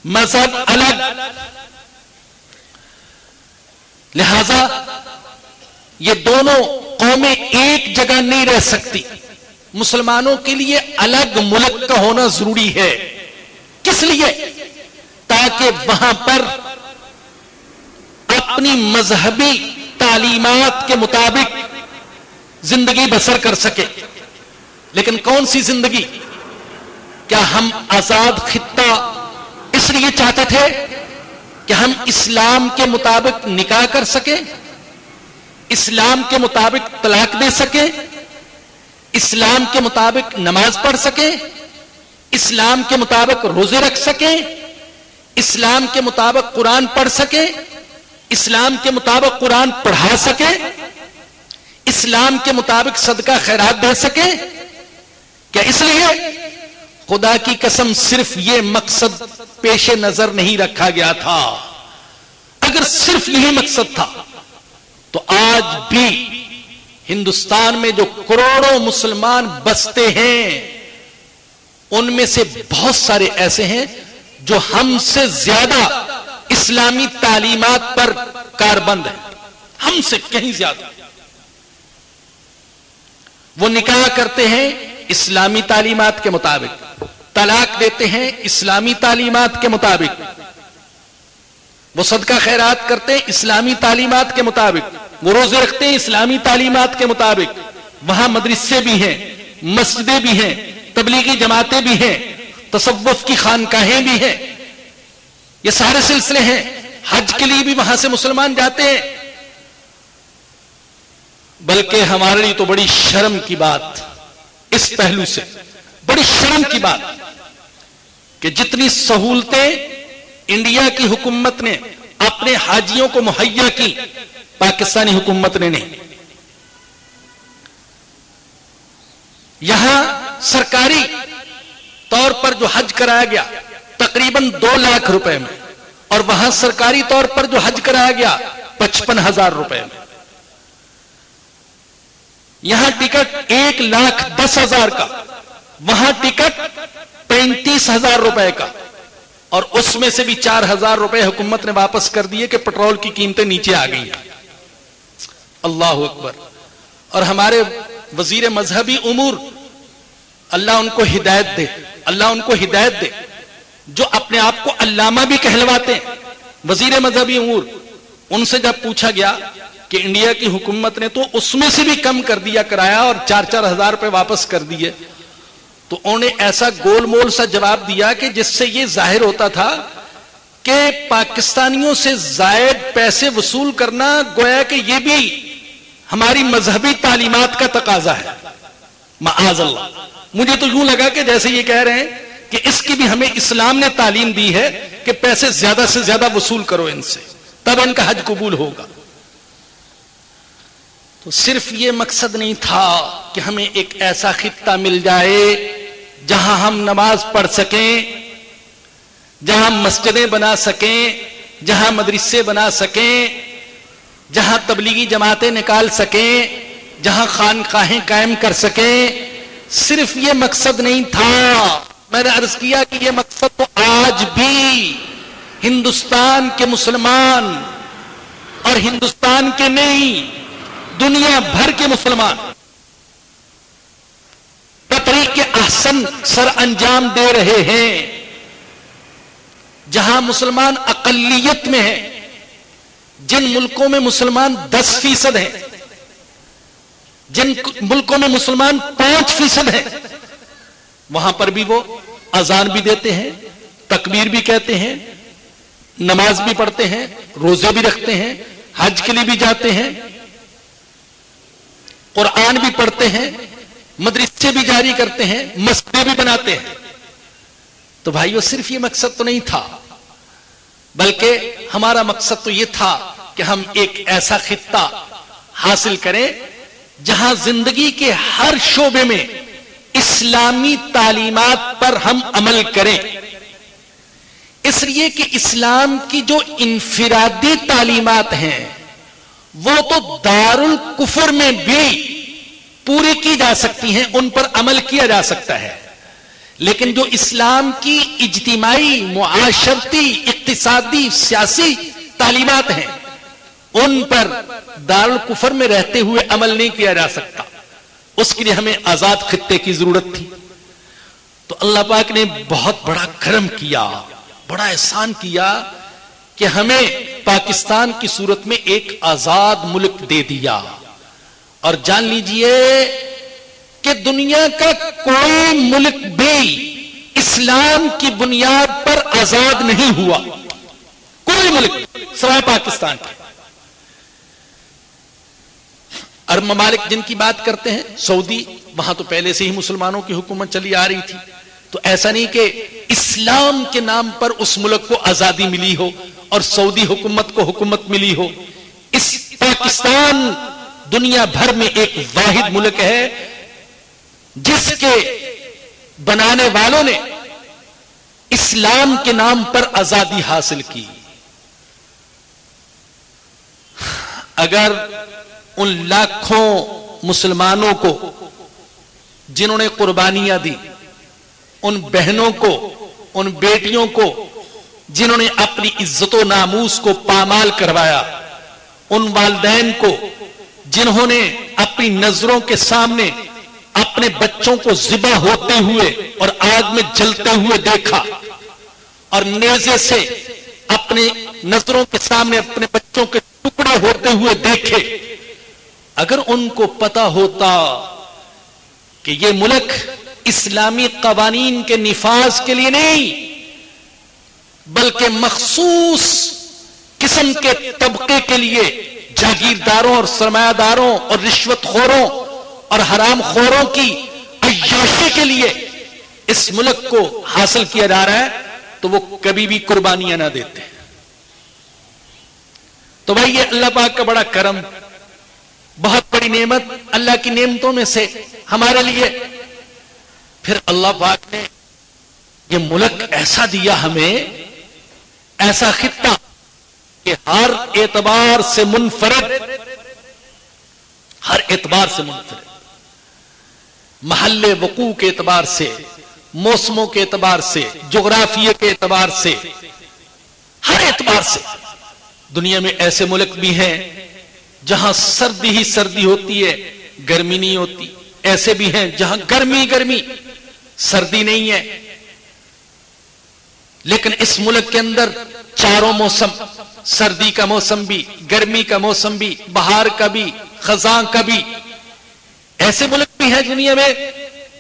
مذہب الگ. لہذا یہ دونوں قومیں ایک جگہ نہیں رہ سکتی. مسلمانوں کے لیے الگ ملک کا ہونا ضروری ہے. کس لیے؟ تاکہ وہاں پر اپنی مذہبی تعلیمات کے مطابق زندگی بسر کر سکے. لیکن کون سی زندگی؟ کیا ہم آزاد خطہ اس لیے چاہتے تھے کہ ہم اسلام کے مطابق نکاح کر سکیں، اسلام کے مطابق طلاق دے سکیں، اسلام کے مطابق نماز پڑھ سکیں، اسلام کے مطابق روزے رکھ سکیں، اسلام کے مطابق قرآن پڑھ سکیں، اسلام کے مطابق قرآن پڑھا سکے, اسلام کے مطابق صدقہ خیرات دے سکے؟ کیا اس لیے؟ خدا کی قسم صرف یہ مقصد پیش نظر نہیں رکھا گیا تھا. اگر صرف یہی مقصد تھا تو آج بھی ہندوستان میں جو کروڑوں مسلمان بستے ہیں ان میں سے بہت سارے ایسے ہیں جو ہم سے زیادہ اسلامی تعلیمات پر کاربند ہیں, ہم سے کہیں زیادہ. وہ نکاح کرتے ہیں اسلامی تعلیمات کے مطابق, طلاق دیتے ہیں اسلامی تعلیمات کے مطابق, وہ صدقہ خیرات کرتے ہیں اسلامی تعلیمات کے مطابق, وہ روزے رکھتے ہیں اسلامی تعلیمات کے مطابق. وہاں مدرسے بھی ہیں, مسجدیں بھی ہیں, تبلیغی جماعتیں بھی ہیں, تصوف کی خانقاہیں بھی ہیں, یہ سارے سلسلے ہیں. حج کے لیے بھی وہاں سے مسلمان جاتے ہیں. بلکہ ہمارے لیے تو بڑی شرم کی بات, اس پہلو سے بڑی شرم کی بات کہ جتنی سہولتیں انڈیا کی حکومت نے اپنے حاجیوں کو مہیا کی, پاکستانی حکومت نے نہیں. یہاں سرکاری طور پر جو حج کرایا گیا تقریباً 2 لاکھ روپے میں, اور وہاں سرکاری طور پر جو حج کرایا گیا 55,000 روپے میں. یہاں ٹکٹ 1,10,000 کا, وہاں ٹکٹ 35,000 روپے کا, اور اس میں سے بھی 4,000 روپے حکومت نے واپس کر دیے کہ پٹرول کی قیمتیں نیچے آ گئی ہیں. اللہ اکبر. اور ہمارے وزیر مذہبی امور, اللہ ان کو ہدایت دے, اللہ ان کو ہدایت دے, جو اپنے آپ کو علامہ بھی کہلواتے ہیں, وزیر مذہبی امور, ان سے جب پوچھا گیا کہ انڈیا کی حکومت نے تو اس میں سے بھی کم کر دیا کرایہ اور 4-4 ہزار روپے واپس کر دیے, تو انہوں نے ایسا گول مول سا جواب دیا کہ جس سے یہ ظاہر ہوتا تھا کہ پاکستانیوں سے زائد پیسے وصول کرنا گویا کہ یہ بھی ہماری مذہبی تعلیمات کا تقاضا ہے. معاذ اللہ. مجھے تو یوں لگا کہ جیسے یہ کہہ رہے ہیں کہ اس کی بھی ہمیں اسلام نے تعلیم دی ہے کہ پیسے زیادہ سے زیادہ وصول کرو ان سے, تب ان کا حج قبول ہوگا. تو صرف یہ مقصد نہیں تھا کہ ہمیں ایک ایسا خطہ مل جائے جہاں ہم نماز پڑھ سکیں, جہاں مسجدیں بنا سکیں, جہاں مدرسے بنا سکیں, جہاں تبلیغی جماعتیں نکال سکیں, جہاں خانقاہیں قائم کر سکیں. صرف یہ مقصد نہیں تھا. میں نے عرض کیا کہ یہ مقصد تو آج بھی ہندوستان کے مسلمان, اور ہندوستان کے نہیں دنیا بھر کے مسلمان بطریق احسن سر انجام دے رہے ہیں. جہاں مسلمان اقلیت میں ہیں, جن ملکوں میں مسلمان 10% ہیں, جن ملکوں میں مسلمان 5% ہیں, وہاں پر بھی وہ اذان بھی دیتے ہیں, تکبیر بھی کہتے ہیں, نماز بھی پڑھتے ہیں, روزے بھی رکھتے ہیں, حج کے لیے بھی جاتے ہیں, قرآن بھی پڑھتے ہیں, مدرسے بھی جاری کرتے ہیں, مسجدیں بھی بناتے ہیں. تو بھائیو صرف یہ مقصد تو نہیں تھا, بلکہ ہمارا مقصد تو یہ تھا کہ ہم ایک ایسا خطہ حاصل کریں جہاں زندگی کے ہر شعبے میں اسلامی تعلیمات پر ہم عمل کریں. اس لیے کہ اسلام کی جو انفرادی تعلیمات ہیں وہ تو دارالکفر میں بھی پوری کی جا سکتی ہیں, ان پر عمل کیا جا سکتا ہے, لیکن جو اسلام کی اجتماعی, معاشرتی, اقتصادی, سیاسی تعلیمات ہیں ان پر دارالکفر میں رہتے ہوئے عمل نہیں کیا جا سکتا. اس کے لیے ہمیں آزاد خطے کی ضرورت تھی. تو اللہ پاک نے بہت بڑا کرم کیا, بڑا احسان کیا کہ ہمیں پاکستان کی صورت میں ایک آزاد ملک دے دیا. اور جان لیجئے کہ دنیا کا کوئی ملک بھی اسلام کی بنیاد پر آزاد نہیں ہوا, کوئی ملک سوائے پاکستان کے. عرب ممالک جن کی بات کرتے ہیں, سعودی, وہاں تو پہلے سے ہی مسلمانوں کی حکومت چلی آ رہی تھی, تو ایسا نہیں کہ اسلام کے نام پر اس ملک کو آزادی ملی ہو اور سعودی حکومت کو حکومت ملی ہو. اس پاکستان دنیا بھر میں ایک واحد ملک ہے جس کے بنانے والوں نے اسلام کے نام پر آزادی حاصل کی. اگر ان لاکھوں مسلمانوں کو جنہوں نے قربانیاں دی، ان بہنوں کو، ان بیٹیوں کو جنہوں نے اپنی عزت و ناموس کو پامال کروایا، ان والدین کو جنہوں نے اپنی نظروں کے سامنے اپنے بچوں کو ذبح ہوتے ہوئے اور آگ میں جلتے ہوئے دیکھا اور نیزے سے اپنے نظروں کے سامنے اپنے بچوں کے ٹکڑے ہوتے ہوئے دیکھے، اگر ان کو پتا ہوتا کہ یہ ملک اسلامی قوانین کے نفاذ کے لیے نہیں بلکہ مخصوص قسم کے طبقے کے لیے، جاگیرداروں اور سرمایہ داروں اور رشوت خوروں اور حرام خوروں کی عیاشی کے لیے اس ملک کو حاصل کیا جا رہا ہے، تو وہ کبھی بھی قربانیاں نہ دیتے. تو بھائی یہ اللہ پاک کا بڑا کرم، بہت بڑی نعمت، اللہ کی نعمتوں میں سے ہمارے لیے. پھر اللہ پاک نے یہ ملک ایسا دیا ہمیں، ایسا خطہ کہ ہر اعتبار سے منفرد، ہر اعتبار سے منفرد، محل وقوع کے اعتبار سے، موسموں کے اعتبار سے، جغرافیے کے اعتبار سے، ہر اعتبار سے. دنیا میں ایسے ملک بھی ہیں جہاں سردی ہی سردی ہوتی ہے، گرمی نہیں ہوتی. ایسے بھی ہیں جہاں گرمی گرمی، سردی نہیں ہے. لیکن اس ملک کے اندر چاروں موسم، سردی کا موسم بھی، گرمی کا موسم بھی، بہار کا بھی، خزاں کا بھی. ایسے ملک بھی ہیں دنیا میں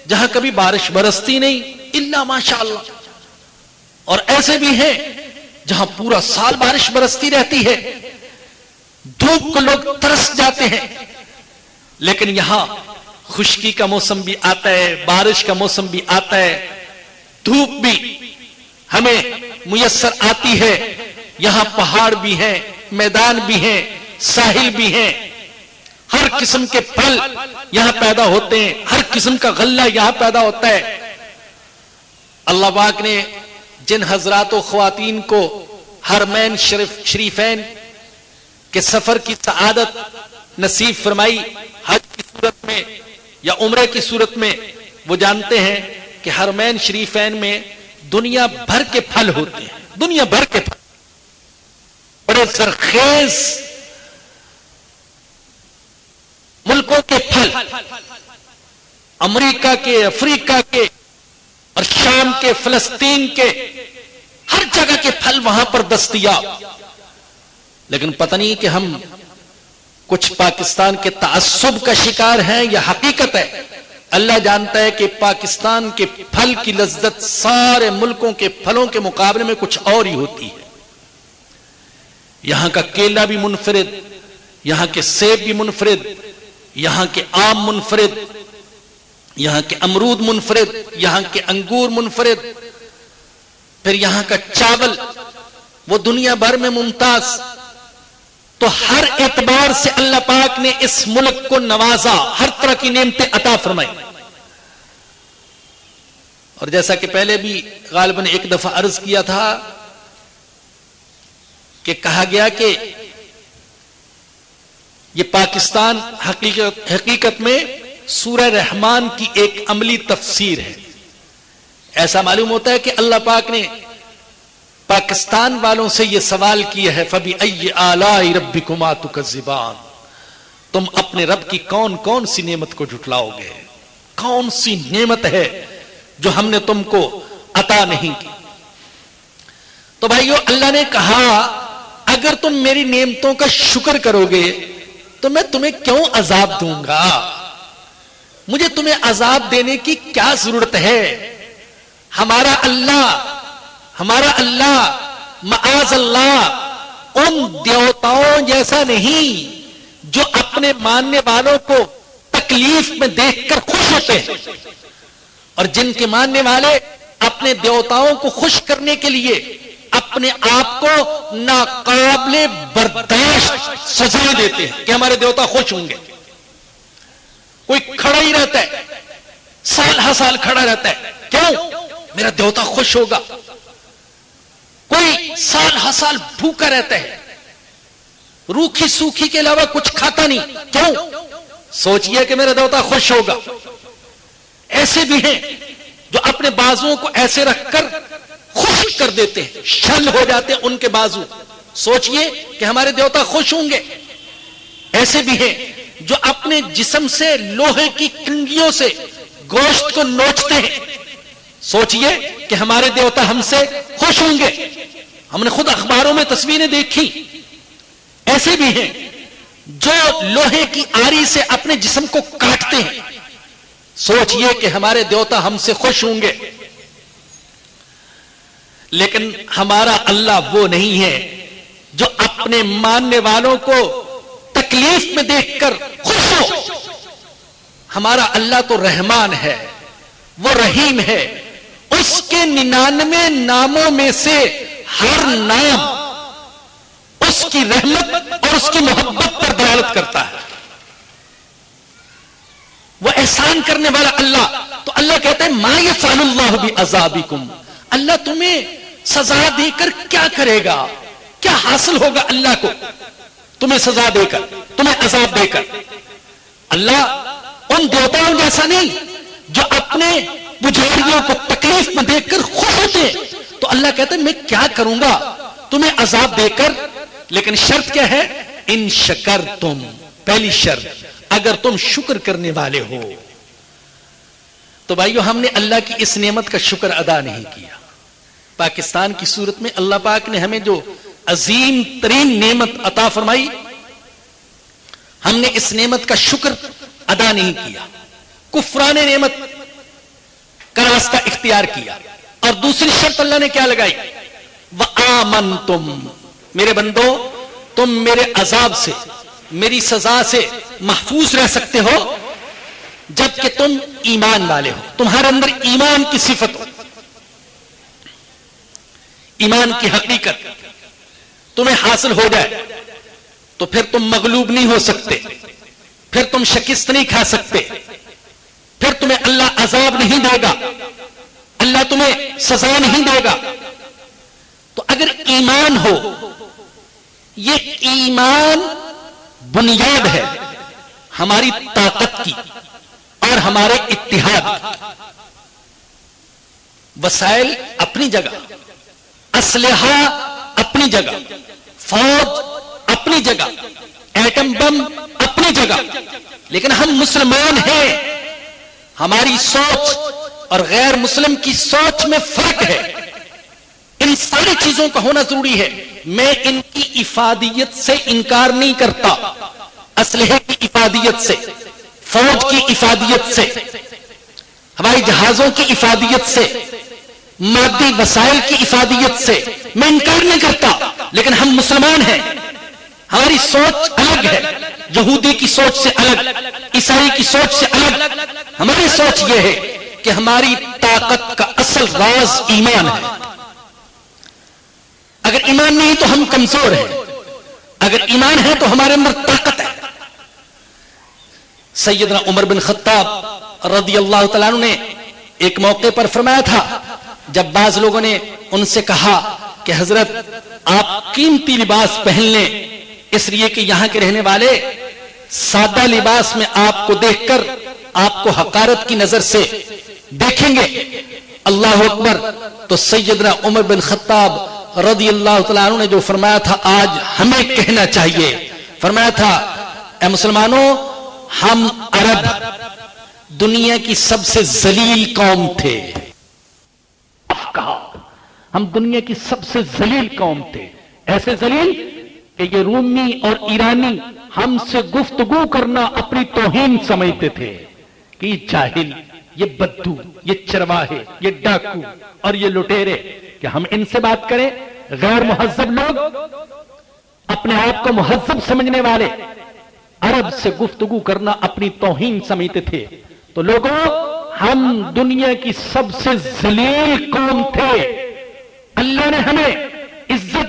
جہاں کبھی بارش برستی نہیں الا ماشاءاللہ، اور ایسے بھی ہیں جہاں پورا سال بارش برستی رہتی ہے، دھوپ کو لوگ ترس جاتے ہیں. لیکن یہاں خشکی کا موسم بھی آتا ہے، بارش کا موسم بھی آتا ہے، دھوپ بھی ہمیں میسر آتی ہے. یہاں پہاڑ بھی ہیں، میدان بھی ہیں، ساحل بھی ہیں، ہر قسم کے پھل یہاں پیدا ہوتے ہیں، ہر قسم کا غلہ یہاں پیدا ہوتا ہے. اللہ پاک نے جن حضرات و خواتین کو حرمین شریفین کے سفر کی سعادت نصیب فرمائی حج کی صورت میں یا عمرے کی صورت میں، وہ جانتے ہیں کہ حرمین شریفین میں دنیا بھر کے پھل ہوتے ہیں، دنیا بھر کے پھل، بڑے زرخیز ملکوں کے پھل، امریکہ کے، افریقہ کے اور شام کے، فلسطین کے، ہر جگہ کے پھل وہاں پر دستیاب. لیکن پتہ نہیں کہ ہم کچھ پاکستان کے تعصب کا شکار ہیں یا حقیقت ہے. اللہ جانتا ہے کہ پاکستان کے پھل کی لذت سارے ملکوں کے پھلوں کے مقابلے میں کچھ اور ہی ہوتی ہے. یہاں کا کیلا بھی منفرد، یہاں کے سیب بھی منفرد، یہاں کے آم منفرد، یہاں کے امرود منفرد، یہاں کے انگور منفرد. پھر یہاں کا چاول وہ دنیا بھر میں ممتاز. تو ہر اعتبار سے اللہ پاک نے اس ملک کو نوازا، ہر طرح کی نعمتیں عطا فرمائی. اور جیسا کہ پہلے بھی غالباً ایک دفعہ عرض کیا تھا کہ کہا گیا کہ یہ پاکستان حقیقت میں سورہ رحمان کی ایک عملی تفسیر ہے. ایسا معلوم ہوتا ہے کہ اللہ پاک نے پاکستان والوں سے یہ سوال کیا ہے، فَبِأَيِّ آلَاءِ رَبِّكُمَا تُكَذِّبَانِ، تم اپنے رب کی کون کون سی نعمت کو جھٹلاؤ گے؟ کون سی نعمت ہے جو ہم نے تم کو عطا نہیں کی؟ تو بھائیو، اللہ نے کہا اگر تم میری نعمتوں کا شکر کرو گے تو میں تمہیں کیوں عذاب دوں گا؟ مجھے تمہیں عذاب دینے کی کیا ضرورت ہے؟ ہمارا اللہ معاذ اللہ ان دیوتاؤں جیسا نہیں جو اپنے ماننے والوں کو تکلیف میں دیکھ کر خوش ہوتے ہیں، اور جن کے ماننے والے اپنے دیوتاؤں کو خوش کرنے کے لیے اپنے آپ کو ناقابل برداشت سزا دیتے ہیں کہ ہمارے دیوتا خوش ہوں گے. کوئی کھڑا ہی رہتا ہے, سال ہر سال کھڑا رہتا ہے, کیوں؟ میرا دیوتا خوش ہوگا. کوئی سال ہر سال بھوکا رہتا ہے, روکھی سوکھی کے علاوہ کچھ کھاتا نہیں, کیوں؟ سوچئے کہ میرا دیوتا خوش ہوگا. ایسے بھی ہیں جو اپنے بازوؤں کو ایسے رکھ کر خوش کر دیتے ہیں, شل ہو جاتے ہیں ان کے بازو, سوچئے کہ ہمارے دیوتا خوش ہوں گے. ایسے بھی ہیں جو اپنے جسم سے لوہے کی کنگیوں سے گوشت کو نوچتے ہیں, سوچئے کہ ہمارے دیوتا ہم سے خوش ہوں گے. ہم نے خود اخباروں میں تصویریں دیکھی. ایسے بھی ہیں جو لوہے کی آری سے اپنے جسم کو کاٹتے ہیں, سوچئے کہ ہمارے دیوتا ہم سے خوش ہوں گے. لیکن ہمارا اللہ وہ نہیں ہے جو اپنے ماننے والوں کو تکلیف میں دیکھ کر خوش ہو. ہمارا اللہ تو رحمان ہے, وہ رحیم ہے. اس کے 99 ناموں میں سے ہر نام اس کی رحمت اور اس کی محبت پر دلالت کرتا ہے. وہ احسان کرنے والا اللہ. تو اللہ کہتا ہے ما یفعل اللہ بعذابکم, اللہ تمہیں سزا دے کر کیا کرے گا, کیا حاصل ہوگا اللہ کو تمہیں سزا دے کر, تمہیں عذاب دے کر. اللہ ان دیوتاؤں جیسا نہیں جو اپنے پجاریوں کو تکلیف میں دیکھ کر خوش ہوتے ہیں. تو اللہ کہتا ہے میں کیا کروں گا تمہیں عذاب دے کر, لیکن شرط کیا ہے؟ ان شکرتم, پہلی شرط اگر تم شکر کرنے والے ہو. تو بھائیو ہم نے اللہ کی اس نعمت کا شکر ادا نہیں کیا. پاکستان کی صورت میں اللہ پاک نے ہمیں جو عظیم ترین نعمت عطا فرمائی, ہم نے اس نعمت کا شکر ادا نہیں کیا, کفران نعمت کا راستہ اختیار کیا. اور دوسری شرط اللہ نے کیا لگائی؟ وآمنتم, میرے بندو تم میرے عذاب سے, میری سزا سے محفوظ رہ سکتے ہو جبکہ تم ایمان والے ہو, تمہارے اندر ایمان کی صفت ہو, ایمان کی حقیقت تمہیں حاصل ہو جائے. تو پھر تم مغلوب نہیں ہو سکتے, پھر تم شکست نہیں کھا سکتے, پھر تمہیں اللہ عذاب نہیں دے گا, اللہ تمہیں سزا نہیں دے گا. تو اگر ایمان ہو, یہ ایمان بنیاد ہے ہماری طاقت کی اور ہمارے اتحاد کی. وسائل اپنی جگہ, اسلحہ اپنی جگہ, فوج اپنی جگہ, ایٹم بم اپنی جگہ, لیکن ہم مسلمان ہیں. ہماری سوچ اور غیر مسلم کی سوچ میں فرق ہے. ان ساری چیزوں کا ہونا ضروری ہے. میں ان کی افادیت سے انکار نہیں کرتا, اسلحے کی افادیت سے, فوج کی افادیت سے, ہوائی جہازوں کی افادیت سے, مادی وسائل کی افادیت سے میں انکار نہیں کرتا. لیکن ہم مسلمان ہیں, ہماری سوچ الگ ہے, یہودی کی سوچ سے الگ, عیسائی کی سوچ سے الگ. ہماری سوچ یہ ہے کہ ہماری طاقت کا اصل راز ایمان ہے. اگر ایمان نہیں تو ہم کمزور ہیں, اگر ایمان ہے تو ہمارے اندر طاقت ہے. سیدنا عمر بن خطاب رضی اللہ تعالیٰ عنہ نے ایک موقع پر فرمایا تھا, جب بعض لوگوں نے ان سے کہا کہ حضرت آپ قیمتی لباس پہن لیں, اس لیے کہ یہاں کے رہنے والے سادہ لباس میں آپ کو دیکھ کر آپ کو حقارت کی نظر سے دیکھیں گے. اللہ اکبر. تو سیدنا عمر بن خطاب رضی اللہ تعالیٰ عنہ نے جو فرمایا تھا آج ہمیں کہنا چاہیے. فرمایا تھا اے مسلمانوں, ہم عرب دنیا کی سب سے ذلیل قوم تھے. ہم دنیا کی سب سے ذلیل قوم تھے, ایسے ذلیل کہ یہ رومی اور ایرانی ہم سے گفتگو کرنا اپنی توہین سمجھتے تھے کہ یہ جاہل, یہ بدو, یہ چرواہے, یہ ڈاکو اور یہ لٹیرے, کہ ہم ان سے بات کریں. غیر مہذب لوگ, اپنے آپ کو مہذب سمجھنے والے, عرب سے گفتگو کرنا اپنی توہین سمجھتے تھے. تو لوگوں, ہم دنیا کی سب سے ذلیل قوم تھے. اللہ نے ہمیں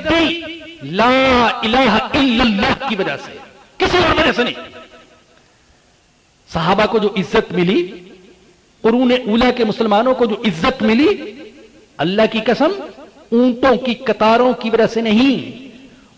عزت دی لا الہ الا اللہ کی وجہ سے، کسی اور وجہ سے نہیں۔ صحابہ کو جو عزت ملی، قرون اولا کے مسلمانوں کو جو عزت ملی، اللہ کی قسم اونٹوں کی قطاروں کی وجہ سے نہیں،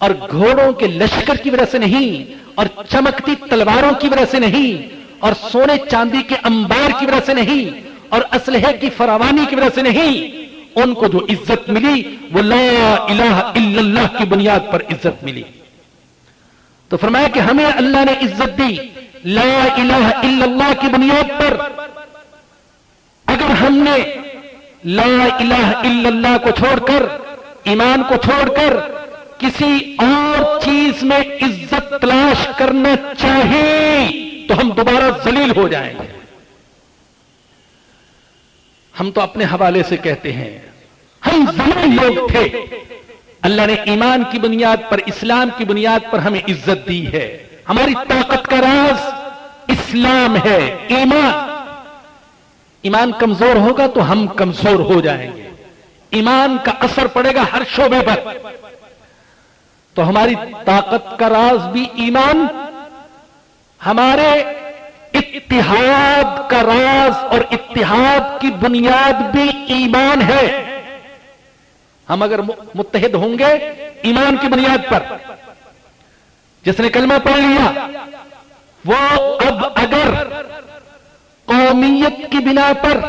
اور گھوڑوں کے لشکر کی وجہ سے نہیں، اور چمکتی تلواروں کی وجہ سے نہیں، اور سونے چاندی کے انبار کی وجہ سے نہیں، اور اسلحے کی فراوانی کی وجہ سے نہیں۔ ان کو جو عزت ملی وہ لا الہ الا اللہ کی بنیاد پر عزت ملی۔ تو فرمایا کہ ہمیں اللہ نے عزت دی لا الہ الا اللہ کی بنیاد پر۔ اگر ہم نے لا الہ الا اللہ کو چھوڑ کر، ایمان کو چھوڑ کر کسی اور چیز میں عزت تلاش کرنا چاہیں تو ہم دوبارہ ذلیل ہو جائیں گے۔ ہم تو اپنے حوالے سے کہتے ہیں ہم ذلیل لوگ تھے، اللہ نے ایمان کی بنیاد پر، اسلام کی بنیاد پر ہمیں عزت دی ہے۔ ہماری طاقت کا راز اسلام ہے، ایمان کمزور ہوگا تو ہم کمزور ہو جائیں گے، ایمان کا اثر پڑے گا ہر شعبے پر۔ تو ہماری طاقت کا راز بھی ایمان، ہمارے اتحاد کا راز اور اتحاد کی بنیاد بھی ایمان ہے۔ ہم اگر متحد ہوں گے ایمان کی بنیاد پر، جس نے کلمہ پڑھ لیا وہ اب اگر قومیت کی بنا پر،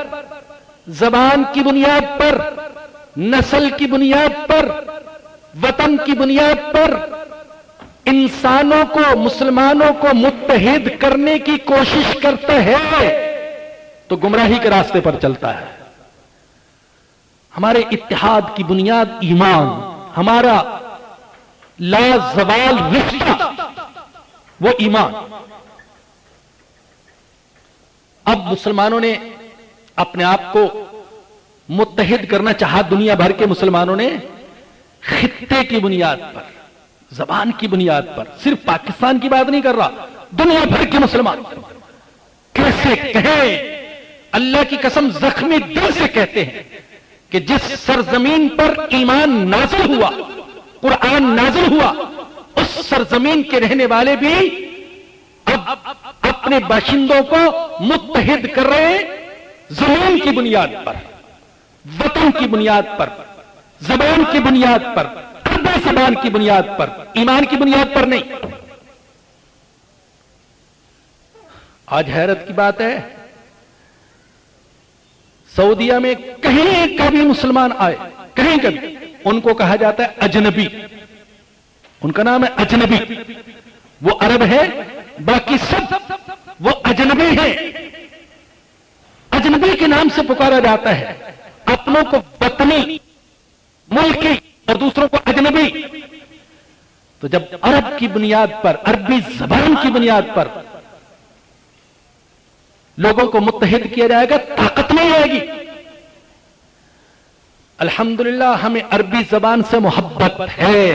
زبان کی بنیاد پر، نسل کی بنیاد پر، وطن کی بنیاد پر انسانوں کو، مسلمانوں کو متحد کرنے کی کوشش کرتا ہے تو گمراہی کے راستے پر چلتا ہے۔ ہمارے اتحاد کی بنیاد ایمان، ہمارا لا زوال رشتہ وہ ایمان۔ اب مسلمانوں نے اپنے آپ کو متحد کرنا چاہا، دنیا بھر کے مسلمانوں نے خطے کی بنیاد پر، زبان کی بنیاد پر، صرف پاکستان کی بات نہیں کر رہا، دنیا بھر کے مسلمان کیسے کہیں، اللہ کی قسم زخمی دل سے کہتے ہیں کہ جس سرزمین پر ایمان نازل ہوا، قرآن نازل ہوا، اس سرزمین کے رہنے والے بھی اب اپنے باشندوں کو متحد کر رہے ہیں، زمین کی بنیاد پر، وطن کی بنیاد پر، زبان کی بنیاد پر، عربی زبان کی بنیاد پر، ایمان کی بنیاد پر نہیں۔ آج حیرت کی بات ہے، سعودیہ میں کہیں کبھی مسلمان آئے، کہیں کبھی، ان کو کہا جاتا ہے اجنبی، ان کا نام ہے اجنبی۔ وہ عرب ہے، باقی سب وہ اجنبی ہیں، اجنبی کے نام سے پکارا جاتا ہے، اپنوں کو وطنی، ملکی، اور دوسروں کو اجنبی۔ تو جب عرب کی بنیاد پر، عربی زبان کی بنیاد پر لوگوں کو متحد کیا جائے گا، طاقت نہیں آئے گی۔ الحمدللہ ہمیں عربی زبان سے محبت ہے،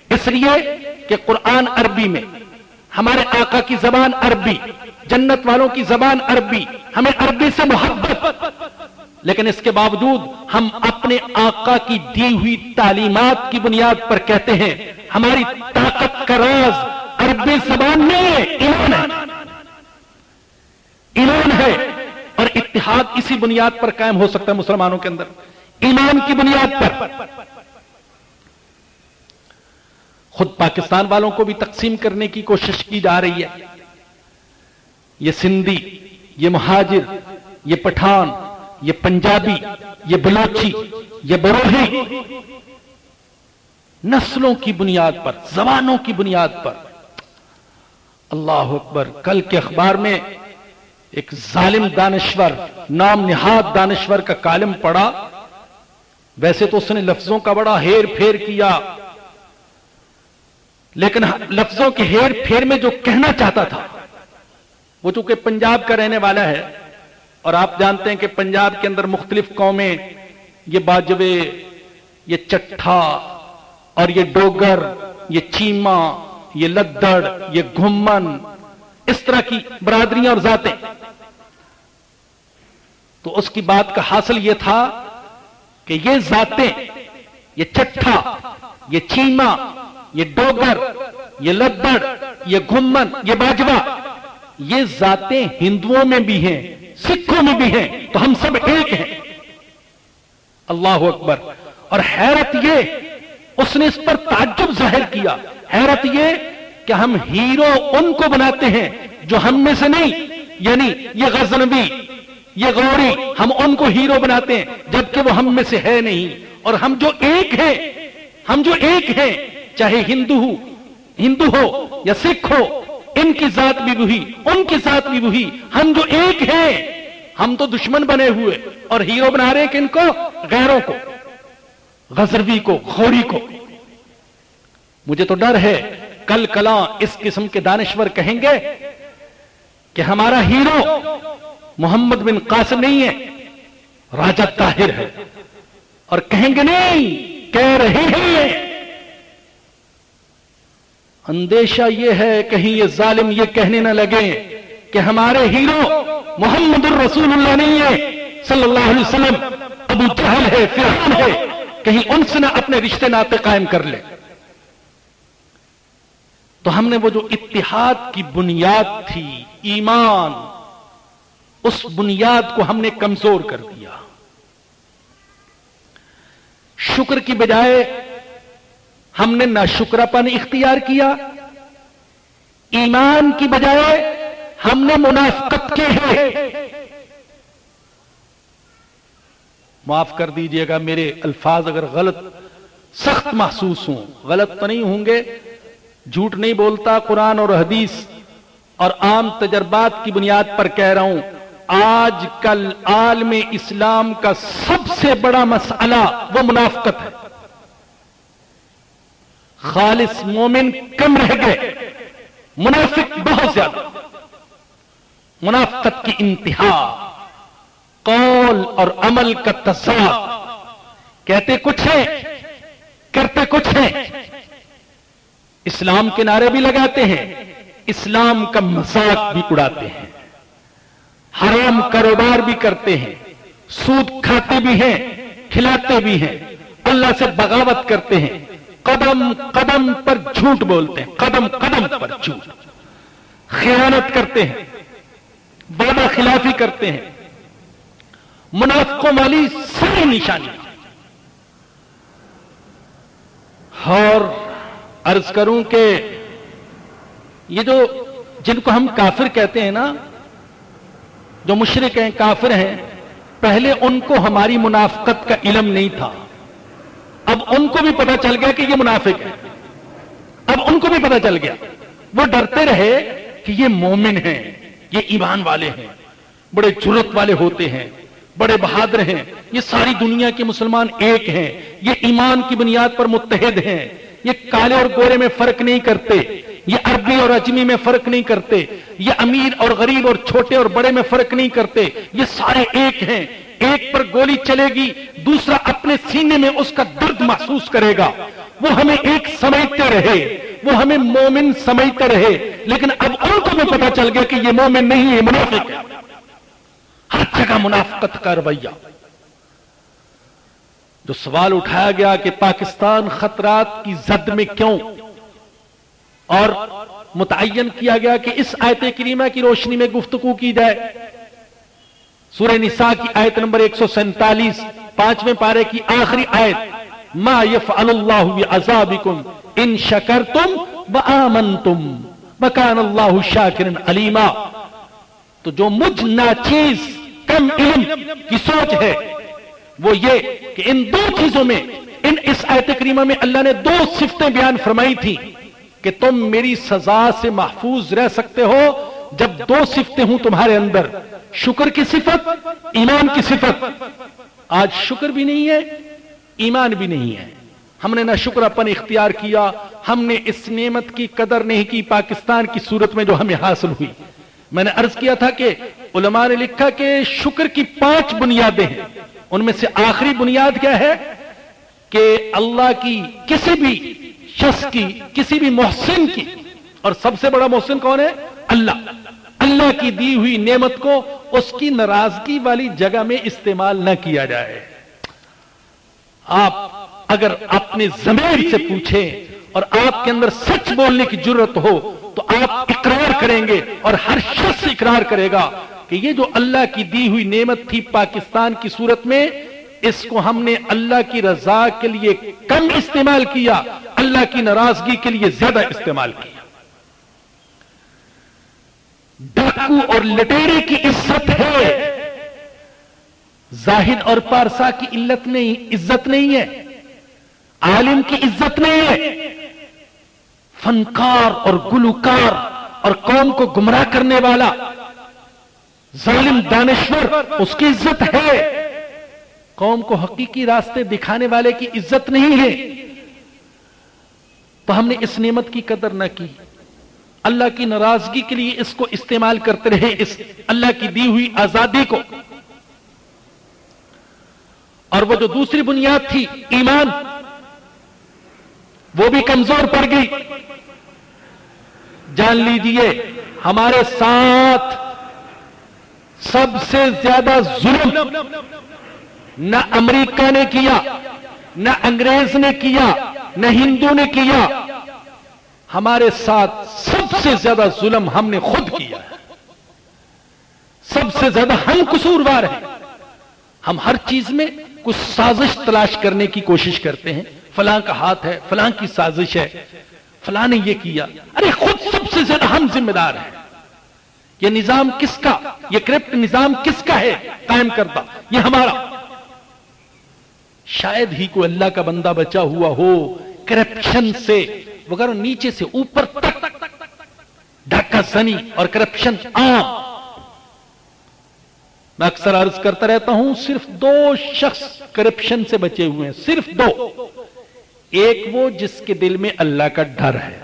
اس لیے کہ قرآن عربی میں، ہمارے آقا کی زبان عربی، جنت والوں کی زبان عربی، ہمیں عربی سے محبت، لیکن اس کے باوجود ہم اپنے آقا کی دی ہوئی تعلیمات کی بنیاد پر کہتے ہیں ہماری طاقت کا راز عربی زبان نہیں ہے، ایمان ہے، ایمان ہے۔ اور اتحاد اسی بنیاد پر قائم ہو سکتا ہے مسلمانوں کے اندر، ایمان کی بنیاد پر۔ خود پاکستان والوں کو بھی تقسیم کرنے کی کوشش کی جا رہی ہے، یہ سندھی، یہ مہاجر، یہ پٹھان، یہ پنجابی، یہ بلوچی، یہ بروہی، نسلوں کی بنیاد پر، زبانوں کی بنیاد پر۔ اللہ اکبر، کل کے اخبار میں ایک ظالم دانشور، نام نہاد دانشور کا کالم پڑھا، ویسے تو اس نے لفظوں کا بڑا ہیر پھیر کیا، لیکن لفظوں کے ہیر پھیر میں جو کہنا چاہتا تھا، وہ چونکہ پنجاب کا رہنے والا ہے، اور آپ جانتے ہیں کہ پنجاب کے اندر مختلف قومیں، یہ باجوے، یہ چٹھا، اور یہ ڈوگر، یہ چیما، یہ لدڑ، یہ گھمن، اس طرح کی برادریاں اور ذاتیں۔ تو اس کی بات کا حاصل یہ تھا کہ یہ ذاتیں، یہ چٹھا، یہ چیما، یہ ڈوگر، یہ لبڑ، یہ گھمن، یہ باجوا، یہ ذاتیں ہندوؤں میں بھی ہیں، سکھوں میں بھی ہیں، تو ہم سب ایک ہیں۔ اللہ اکبر۔ اور حیرت یہ، اس نے اس پر تعجب ظاہر کیا، حیرت یہ کہ ہم ہیرو ان کو بناتے ہیں جو ہم میں سے نہیں، یعنی یہ غزنوی، یہ غوری، ہم ان کو ہیرو بناتے ہیں جبکہ وہ ہم میں سے ہے نہیں۔ اور ہم جو ایک ہیں، ہم جو ایک ہیں، چاہے ہندو ہو یا سکھ ہو، ان کی ذات بھی وہی، ان کی ذات بھی وہی، ہم جو ایک ہیں، ہم تو دشمن بنے ہوئے اور ہیرو بنا رہے ہیں کن کو؟ غیروں کو، غزروی کو، غوری کو۔ مجھے تو ڈر ہے کل کلاں اس قسم کے دانشور کہیں گے کہ ہمارا ہیرو محمد بن قاسم نہیں ہے، راجہ طاہر ہے، اور کہیں گے نہیں، کہہ رہے ہیں۔ اندیشہ یہ ہے کہیں یہ ظالم یہ کہنے نہ لگے کہ ہمارے ہیرو محمد الرسول اللہ نہیں ہے صلی اللہ علیہ وسلم، ابو جہل ہے، فرعون ہے، کہیں ان سے نہ اپنے رشتے ناطے قائم کر لے۔ تو ہم نے وہ جو اتحاد کی بنیاد تھی، ایمان، اس بنیاد کو ہم نے کمزور کر دیا۔ شکر کی بجائے ہم نے ناشکراپن اختیار کیا، ایمان کی بجائے ہم نے منافقت کی ہے۔ معاف کر دیجئے گا میرے الفاظ اگر غلط سخت محسوس ہوں، غلط تو نہیں ہوں گے، جھوٹ نہیں بولتا، قرآن اور حدیث اور عام تجربات کی بنیاد پر کہہ رہا ہوں۔ آج کل عالم اسلام کا سب سے بڑا مسئلہ وہ منافقت ہے۔ خالص مومن کم رہ گئے، منافق بہت زیادہ۔ منافقت کی انتہا، قول اور عمل کا تضاد، کہتے کچھ ہیں کرتے کچھ ہیں، اسلام کے نعرے بھی لگاتے ہیں، اسلام کا مذاق بھی اڑاتے ہیں، حرام کاروبار بھی کرتے ہیں، سود کھاتے بھی ہیں، کھلاتے بھی ہیں، اللہ سے بغاوت کرتے ہیں، قدم قدم پر جھوٹ بولتے ہیں، قدم قدم پر جھوٹ، خیانت کرتے ہیں، وعدہ خلافی کرتے ہیں، منافقوں والی ساری نشانی۔ اور عرض کروں کہ یہ جو جن کو ہم کافر کہتے ہیں نا، جو مشرک ہیں، کافر ہیں، پہلے ان کو ہماری منافقت کا علم نہیں تھا، اب ان کو بھی پتا چل گیا کہ یہ منافق ہے، اب ان کو بھی پتا چل گیا۔ وہ ڈرتے رہے کہ یہ مومن ہیں، یہ ایمان والے ہیں، بڑے جرأت والے ہوتے ہیں، بڑے بہادر ہیں، یہ ساری دنیا کے مسلمان ایک ہیں، یہ ایمان کی بنیاد پر متحد ہیں، یہ کالے اور گورے میں فرق نہیں کرتے، یہ عربی اور اجمی میں فرق نہیں کرتے، یہ امیر اور غریب اور چھوٹے اور بڑے میں فرق نہیں کرتے، یہ سارے ایک ہیں۔ ایک پر گولی چلے گی، دوسرا اپنے سینے میں اس کا درد محسوس کرے گا۔ وہ ہمیں ایک سمجھتے رہے، وہ ہمیں مومن سمجھتے رہے، لیکن اب ان کو بھی پتا چل گیا کہ یہ مومن نہیں ہے، منافق ہے۔ ہر جگہ منافقت کا رویہ۔ جو سوال اٹھایا گیا کہ پاکستان خطرات کی زد میں کیوں، اور متعین کیا گیا کہ اس آیت کریمہ کی روشنی میں گفتگو کی جائے، سورہ نساء کی آیت نمبر 147، 5ویں پارے کی آخری آیت، ما یفعل اللہ بعذابکم ان شکرتم وآمنتم وکان اللہ شاکرا علیما۔ تو جو مجھ ناچیز کم علم کی سوچ ہے وہ یہ کہ ان دو چیزوں میں، اس آیت کریمہ میں اللہ نے دو صفتیں بیان فرمائی تھی کہ تم میری سزا سے محفوظ رہ سکتے ہو جب دو صفتیں ہوں تمہارے اندر، شکر کی صفت، ایمان کی صفت۔ آج شکر بھی نہیں ہے، ایمان بھی نہیں ہے۔ ہم نے نہ شکر اپن اختیار کیا، ہم نے اس نعمت کی قدر نہیں کی پاکستان کی صورت میں جو ہمیں حاصل ہوئی۔ میں نے عرض کیا تھا کہ علماء نے لکھا کہ شکر کی 5 بنیادیں ہیں، ان میں سے آخری بنیاد کیا ہے کہ اللہ کی کسی بھی شخص کی، کسی بھی محسن کی، اور سب سے بڑا محسن کون ہے؟ اللہ کی دی ہوئی نعمت کو اس کی ناراضگی والی جگہ میں استعمال نہ کیا جائے۔ آپ اگر اپنے ضمیر سے پوچھیں اور آپ کے اندر سچ بولنے کی جرت ہو تو آپ اقرار کریں گے، اور ہر شخص اقرار کرے گا کہ یہ جو اللہ کی دی ہوئی نعمت تھی پاکستان کی صورت میں، اس کو ہم نے اللہ کی رضا کے لیے کم استعمال کیا، اللہ کی ناراضگی کے لیے زیادہ استعمال کیا۔ ڈاکو اور لٹیرے کی عزت ہے، زاہد اور پارسا کی عزت نہیں ہے، عالم کی عزت نہیں ہے، فنکار اور گلوکار اور قوم کو گمراہ کرنے والا ظالم دانشور، اس کی عزت ہے، قوم کو حقیقی راستے دکھانے والے کی عزت نہیں ہے۔ تو ہم نے اس نعمت کی قدر نہ کی، اللہ کی ناراضگی کے لیے اس کو استعمال کرتے رہے، اس اللہ کی دی ہوئی آزادی کو۔ اور وہ جو دوسری بنیاد تھی ایمان، وہ بھی کمزور پڑ گئی۔ جان لیجیے ہمارے ساتھ سب سے زیادہ ظلم نہ امریکہ نے کیا، نہ انگریز نے کیا، نہ ہندو نے کیا، ہمارے ساتھ سب سے زیادہ ظلم ہم نے خود کیا ہے۔ سب سے زیادہ ہم قصوروار ہیں۔ ہم ہر چیز میں کچھ سازش تلاش کرنے کی کوشش کرتے ہیں، فلاں کا ہاتھ ہے، فلاں کی سازش ہے، فلاں نے یہ کیا۔ ارے خود سب سے زیادہ ہم ذمہ دار ہیں۔ یہ نظام کس کا، یہ کرپٹ نظام کس کا ہے قائم کرتا؟ یہ ہمارا۔ شاید ہی کوئی اللہ کا بندہ بچا ہوا ہو کرپشن سے، وغیرہ نیچے سے اوپر تک ڈاکہ زنی اور کرپشن عام۔ میں اکثر عرض کرتا رہتا ہوں، صرف 2 شخص کرپشن سے بچے ہوئے ہیں، صرف 2۔ ایک وہ جس کے دل میں اللہ کا ڈر ہے،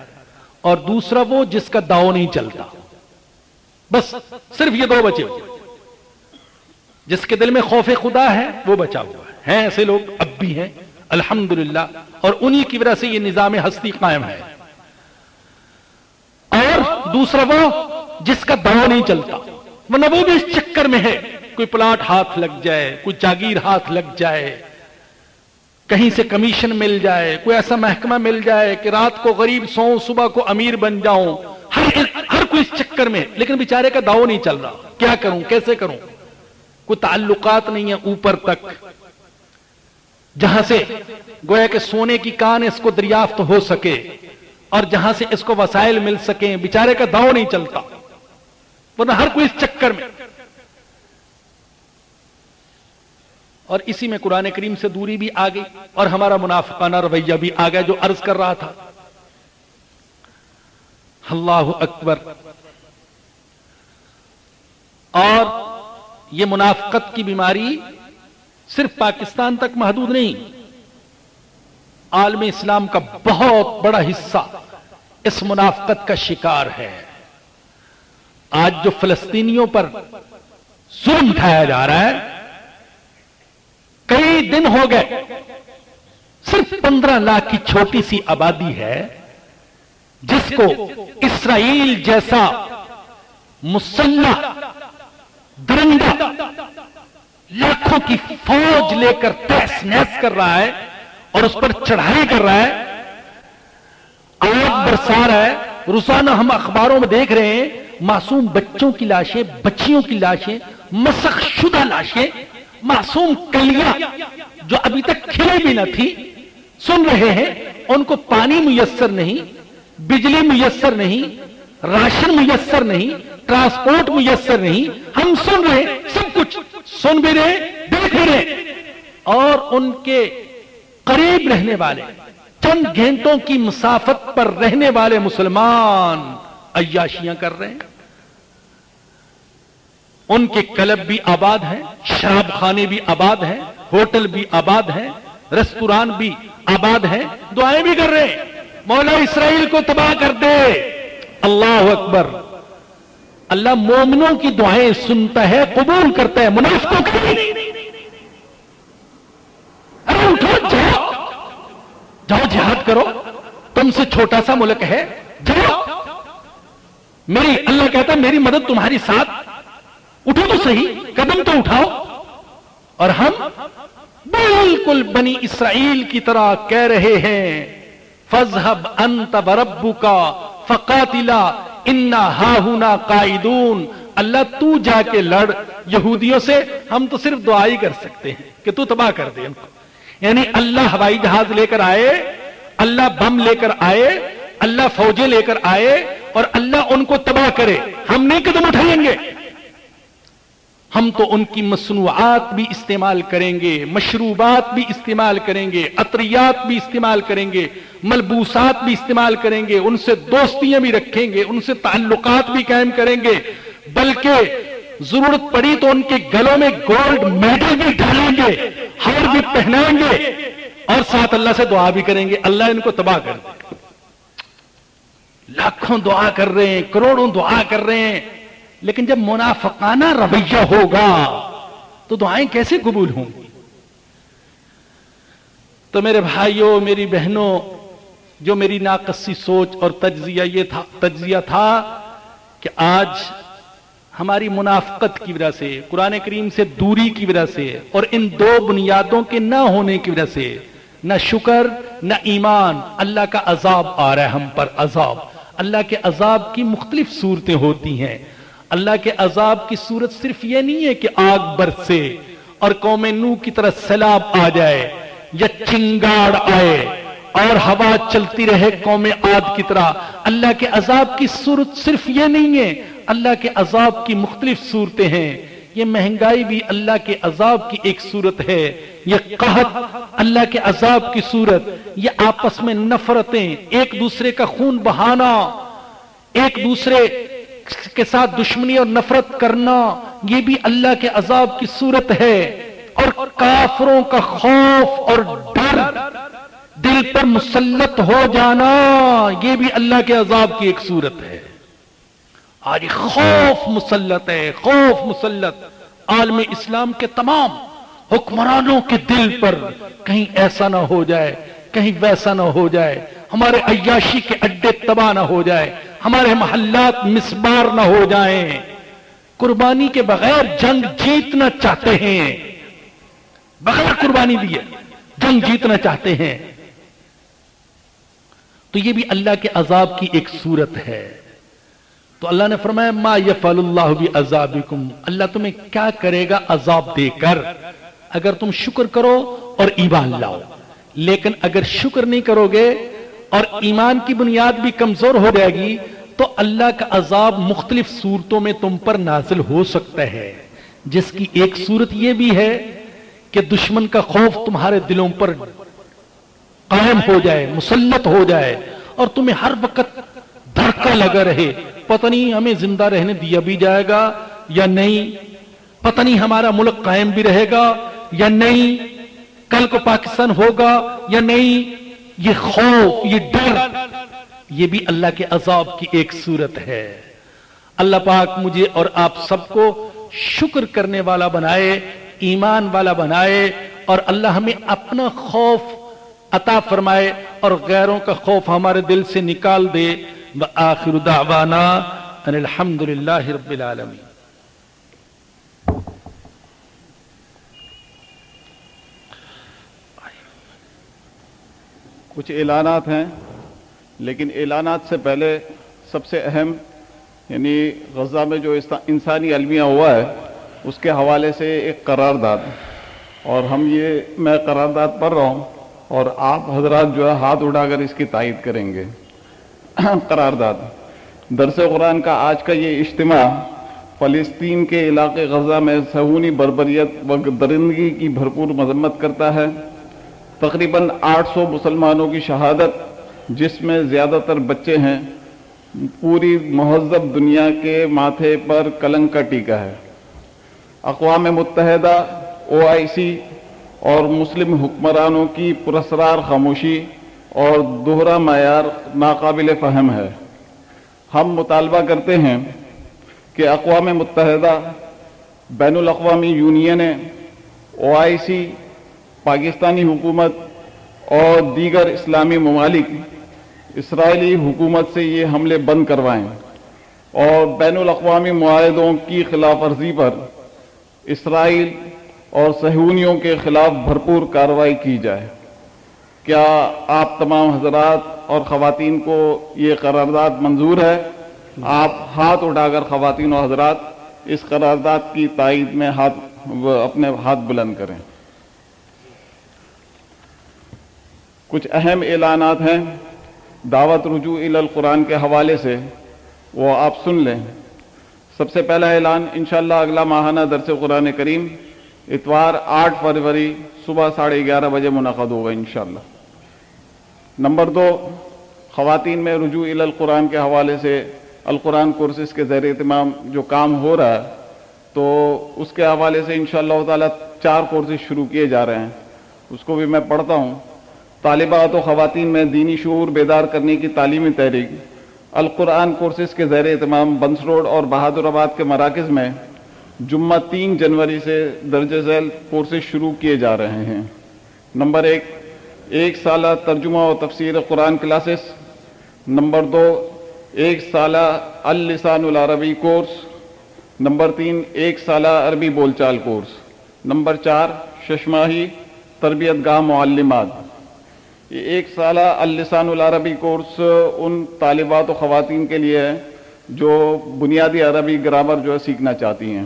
اور دوسرا وہ جس کا داؤ نہیں چلتا۔ بس صرف یہ 2 بچے ہوئے۔ جس کے دل میں خوف خدا ہے وہ بچا ہوا ہے۔ ہیں ایسے لوگ اب بھی ہیں الحمدللہ، اور انہی کی وجہ سے یہ نظام ہستی قائم ہے۔ اور دوسرا وہ جس کا داؤ نہیں چلتا، ورنہ وہ بھی اس چکر میں ہے، کوئی پلاٹ ہاتھ لگ جائے، کوئی جاگیر ہاتھ لگ جائے، کہیں سے کمیشن مل جائے، کوئی ایسا محکمہ مل جائے کہ رات کو غریب سوؤں صبح کو امیر بن جاؤں، ہر کوئی اس چکر میں، لیکن بیچارے کا داؤ نہیں چل رہا۔ کیا کروں، کیسے کروں؟ کوئی تعلقات نہیں ہے اوپر تک، جہاں سے گویا کہ سونے کی کان اس کو دریافت ہو سکے، اور جہاں سے اس کو وسائل مل سکیں، بیچارے کا داؤ نہیں چلتا، ورنہ ہر کوئی اس چکر میں۔ اور اسی میں قرآن کریم سے دوری بھی آ گئی، اور ہمارا منافقانہ رویہ بھی آ گیا، جو عرض کر رہا تھا۔ اللہ اکبر۔ اور یہ منافقت کی بیماری صرف پاکستان تک محدود نہیں، عالم اسلام کا بہت بڑا حصہ اس منافقت کا شکار ہے۔ آج جو فلسطینیوں پر ظلم اٹھایا جا رہا ہے، کئی دن ہو گئے، صرف 15 لاکھ کی چھوٹی سی آبادی ہے، جس کو اسرائیل جیسا مسلح درندہ لاکھوں کی فوج لے کر تہس نہس کر رہا ہے، اور اس پر چڑھائی کر رہا ہے، آگ برسا رہا ہے۔ روزانہ ہم اخباروں میں دیکھ رہے ہیں معصوم بچوں کی لاشیں، بچیوں کی لاشیں، مسخ شدہ لاشیں، معصوم کلیاں جو ابھی تک کھلی بھی نہ تھی، سن رہے ہیں ان کو پانی میسر نہیں، بجلی میسر نہیں، راشن میسر نہیں، ٹرانسپورٹ میسر نہیں۔ ہم سن رہے ہیں، سب کچھ سن بھی رہے، دیکھ بھی رہے، اور ان کے قریب رہنے والے، چند گھنٹوں کی مسافت پر رہنے والے مسلمان عیاشیاں کر رہے ہیں۔ ان کے کلب بھی آباد ہیں، شراب خانے بھی آباد ہیں، ہوٹل بھی آباد ہیں، ریستوران بھی آباد ہیں، دعائیں بھی کر رہے ہیں، مولا اسرائیل کو تباہ کر دے۔ اللہ اکبر۔ اللہ مومنوں کی دعائیں سنتا ہے، قبول کرتا ہے، منافقوں کی نہیں۔ ارے اٹھو، جاؤ جہاد کرو، تم سے چھوٹا سا ملک ہے، جاؤ۔ اللہ کہتا ہے میری مدد تمہاری ساتھ، اٹھو تو صحیح، قدم تو اٹھاؤ۔ اور ہم بالکل بنی اسرائیل کی طرح کہہ رہے ہیں فَاذْهَبْ أَنْتَ وَرَبُّكَ فَقَاتِلَا إِنَّا هَاهُنَا قَاعِدُونَ، اللہ تو جا کے لڑ یہودیوں سے، ہم تو صرف دعا ہی کر سکتے ہیں کہ تو تباہ کر دے ان کو۔ یعنی اللہ ہوائی جہاز لے کر آئے، اللہ بم لے کر آئے، اللہ فوجیں لے کر آئے اور اللہ ان کو تباہ کرے، ہم نہیں قدم اٹھائیں گے، ہم تو ان کی مصنوعات بھی استعمال کریں گے، مشروبات بھی استعمال کریں گے، عطریات بھی استعمال کریں گے، ملبوسات بھی استعمال کریں گے، ان سے دوستیاں بھی رکھیں گے، ان سے تعلقات بھی قائم کریں گے، بلکہ ضرورت پڑی تو ان کے گلوں میں گولڈ میڈل بھی ڈالیں گے، ہار بھی پہنائیں گے، اور ساتھ اللہ سے دعا بھی کریں گے اللہ ان کو تباہ کر دے۔ لاکھوں دعا کر رہے ہیں، کروڑوں دعا کر رہے ہیں، لیکن جب منافقانہ رویہ ہوگا تو دعائیں کیسے قبول ہوں گی؟ تو میرے بھائیوں، میری بہنوں، جو میری ناقصی سوچ اور تجزیہ تھا کہ آج ہماری منافقت کی وجہ سے، قرآن کریم سے دوری کی وجہ سے، اور ان دو بنیادوں کے نہ ہونے کی وجہ سے، نہ شکر نہ ایمان، اللہ کا عذاب آ رہا ہے ہم پر۔ عذاب، اللہ کے عذاب کی مختلف صورتیں ہوتی ہیں۔ اللہ کے عذاب کی صورت صرف یہ نہیں ہے کہ آگ برسے اور قوم نوح کی طرح سیلاب آ جائے، یا چنگاڑ آئے اور ہوا چلتی رہے قوم عاد کی طرح۔ اللہ کے عذاب کی صورت صرف یہ نہیں ہے، اللہ کے عذاب کی مختلف صورتیں ہیں۔ یہ مہنگائی بھی اللہ کے عذاب کی ایک صورت ہے، یہ قحط اللہ کے عذاب کی صورت، یہ آپس میں نفرتیں، ایک دوسرے کا خون بہانا، ایک دوسرے کے ساتھ دشمنی اور نفرت کرنا، یہ بھی اللہ کے عذاب کی صورت ہے۔ اور کافروں کا خوف اور ڈر دل پر مسلط ہو جانا، یہ بھی اللہ کے عذاب کی ایک صورت ہے۔ آج خوف مسلط ہے، خوف مسلط عالم اسلام کے تمام حکمرانوں کے دل پر، کہیں ایسا نہ ہو جائے، کہیں ویسا نہ ہو جائے، ہمارے عیاشی کے اڈے تباہ نہ ہو جائے، ہمارے محلات مسمار نہ ہو جائیں۔ قربانی کے بغیر جنگ جیتنا چاہتے ہیں، بغیر قربانی دیے جنگ جیتنا چاہتے ہیں، تو یہ بھی اللہ کے عذاب کی ایک صورت ہے۔ تو اللہ نے فرمایا ما یفعل اللہ بعذابکم، اللہ تمہیں کیا کرے گا عذاب دے کر، اگر تم شکر کرو اور ایمان لاؤ۔ لیکن اگر شکر نہیں کرو گے اور ایمان کی بنیاد بھی کمزور ہو جائے گی تو اللہ کا عذاب مختلف صورتوں میں تم پر نازل ہو سکتا ہے، جس کی ایک صورت یہ بھی ہے کہ دشمن کا خوف تمہارے دلوں پر قائم ہو جائے، مسلط ہو جائے، اور تمہیں ہر وقت دھڑکا لگا رہے، پتہ نہیں ہمیں زندہ رہنے دیا بھی جائے گا یا نہیں، پتہ نہیں ہمارا ملک قائم بھی رہے گا یا نہیں، کل کو پاکستان ہوگا یا نہیں۔ یہ خوف، یہ ڈر، یہ بھی اللہ کے عذاب کی ایک صورت ہے۔ اللہ پاک مجھے اور آپ سب کو شکر کرنے والا بنائے، ایمان والا بنائے، اور اللہ ہمیں اپنا خوف عطا فرمائے اور غیروں کا خوف ہمارے دل سے نکال دے۔ وآخر دعوانا ان الحمد للہ رب العالمین۔ کچھ اعلانات ہیں، لیکن اعلانات سے پہلے سب سے اہم، یعنی غزہ میں جو انسانی المیہ ہوا ہے اس کے حوالے سے ایک قرارداد، اور میں قرارداد پڑھ رہا ہوں اور آپ حضرات جو ہے ہاتھ اٹھا کر اس کی تائید کریں گے۔ قرارداد درس قرآن کا آج کا یہ اجتماع فلسطین کے علاقے غزہ میں صہیونی بربریت و درندگی کی بھرپور مذمت کرتا ہے۔ تقریباً 800 مسلمانوں کی شہادت، جس میں زیادہ تر بچے ہیں، پوری مہذب دنیا کے ماتھے پر کلنک کا ٹیکا ہے۔ اقوام متحدہ، OIC اور مسلم حکمرانوں کی پراسرار خاموشی اور دوہرا معیار ناقابل فہم ہے۔ ہم مطالبہ کرتے ہیں کہ اقوام متحدہ، بین الاقوامی یونینیں، OIC، پاکستانی حکومت اور دیگر اسلامی ممالک اسرائیلی حکومت سے یہ حملے بند کروائیں اور بین الاقوامی معاہدوں کی خلاف ورزی پر اسرائیل اور صہیونیوں کے خلاف بھرپور کارروائی کی جائے۔ کیا آپ تمام حضرات اور خواتین کو یہ قرارداد منظور ہے؟ آپ ہاتھ اٹھا کر خواتین و حضرات اس قرارداد کی تائید میں اپنے ہاتھ بلند کریں۔ کچھ اہم اعلانات ہیں دعوت رجوع الی القرآن کے حوالے سے، وہ آپ سن لیں۔ سب سے پہلا اعلان، انشاءاللہ اگلا ماہانہ درس قرآن کریم اتوار 8 فروری صبح 11:30 بجے منعقد ہوگا انشاءاللہ۔ نمبر 2، خواتین میں رجوع الی القرآن کے حوالے سے القرآن کورسز کے زیر اہتمام جو کام ہو رہا ہے، تو اس کے حوالے سے انشاءاللہ تعالی 4 کورسز شروع کیے جا رہے ہیں، اس کو بھی میں پڑھتا ہوں۔ طالبات و خواتین میں دینی شعور بیدار کرنے کی تعلیمی تحریک، القرآن کورسز کے زیر اہتمام بنس روڈ اور بہادر آباد کے مراکز میں جمعہ 3 جنوری سے درجہ ذیل کورسز شروع کیے جا رہے ہیں۔ نمبر 1، 1 سالہ ترجمہ و تفسیر قرآن کلاسز۔ نمبر 2، 1 سالہ اللسان العربی کورس۔ نمبر 3، 1 سالہ عربی بول چال کورس۔ نمبر 4، 6 ماہی تربیت گاہ معلمات۔ یہ 1 سالہ اللسان العربی کورس ان طالبات و خواتین کے لیے ہے جو بنیادی عربی گرامر جو ہے سیکھنا چاہتی ہیں،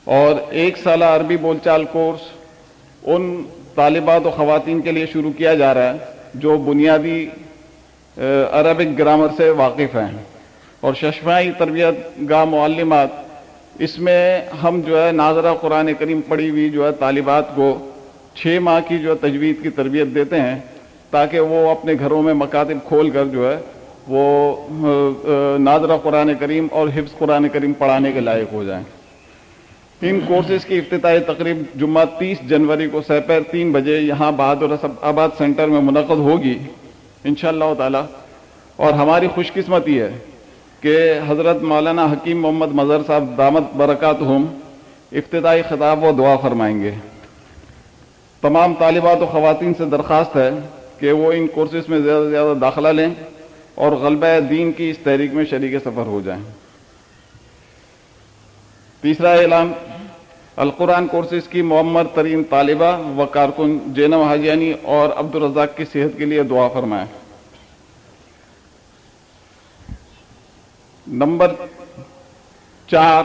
اور 1 سالہ عربی بول چال کورس ان طالبات و خواتین کے لیے شروع کیا جا رہا ہے جو بنیادی عربک گرامر سے واقف ہیں۔ اور 6 ماہی تربیت گاہ معلمات، اس میں ہم جو ہے ناظرہ قرآن کریم پڑھی ہوئی جو ہے طالبات کو 6 ماہ کی جو ہے تجوید کی تربیت دیتے ہیں، تاکہ وہ اپنے گھروں میں مکاتب کھول کر جو ہے وہ ناظرہ قرآن کریم اور حفظ قرآن کریم پڑھانے کے لائق ہو جائیں۔ ان کورسز کی افتتاحی تقریب جمعہ 30 جنوری کو سپہر 3 بجے یہاں بہادر آباد سینٹر میں منعقد ہوگی انشاءاللہ تعالی۔ اور ہماری خوش قسمتی ہے کہ حضرت مولانا حکیم محمد مظہر صاحب دامت برکاتہم افتتاحی خطاب و دعا فرمائیں گے۔ تمام طالبات و خواتین سے درخواست ہے کہ وہ ان کورسز میں زیادہ سے زیادہ داخلہ لیں اور غلبہ دین کی اس تحریک میں شریک سفر ہو جائیں۔ تیسرا اعلان، القرآن کورسز کی معمر ترین طالبہ و کارکن زینب حاجیانی اور عبدالرزاق کی صحت کے لیے دعا فرمائیں۔ نمبر 4،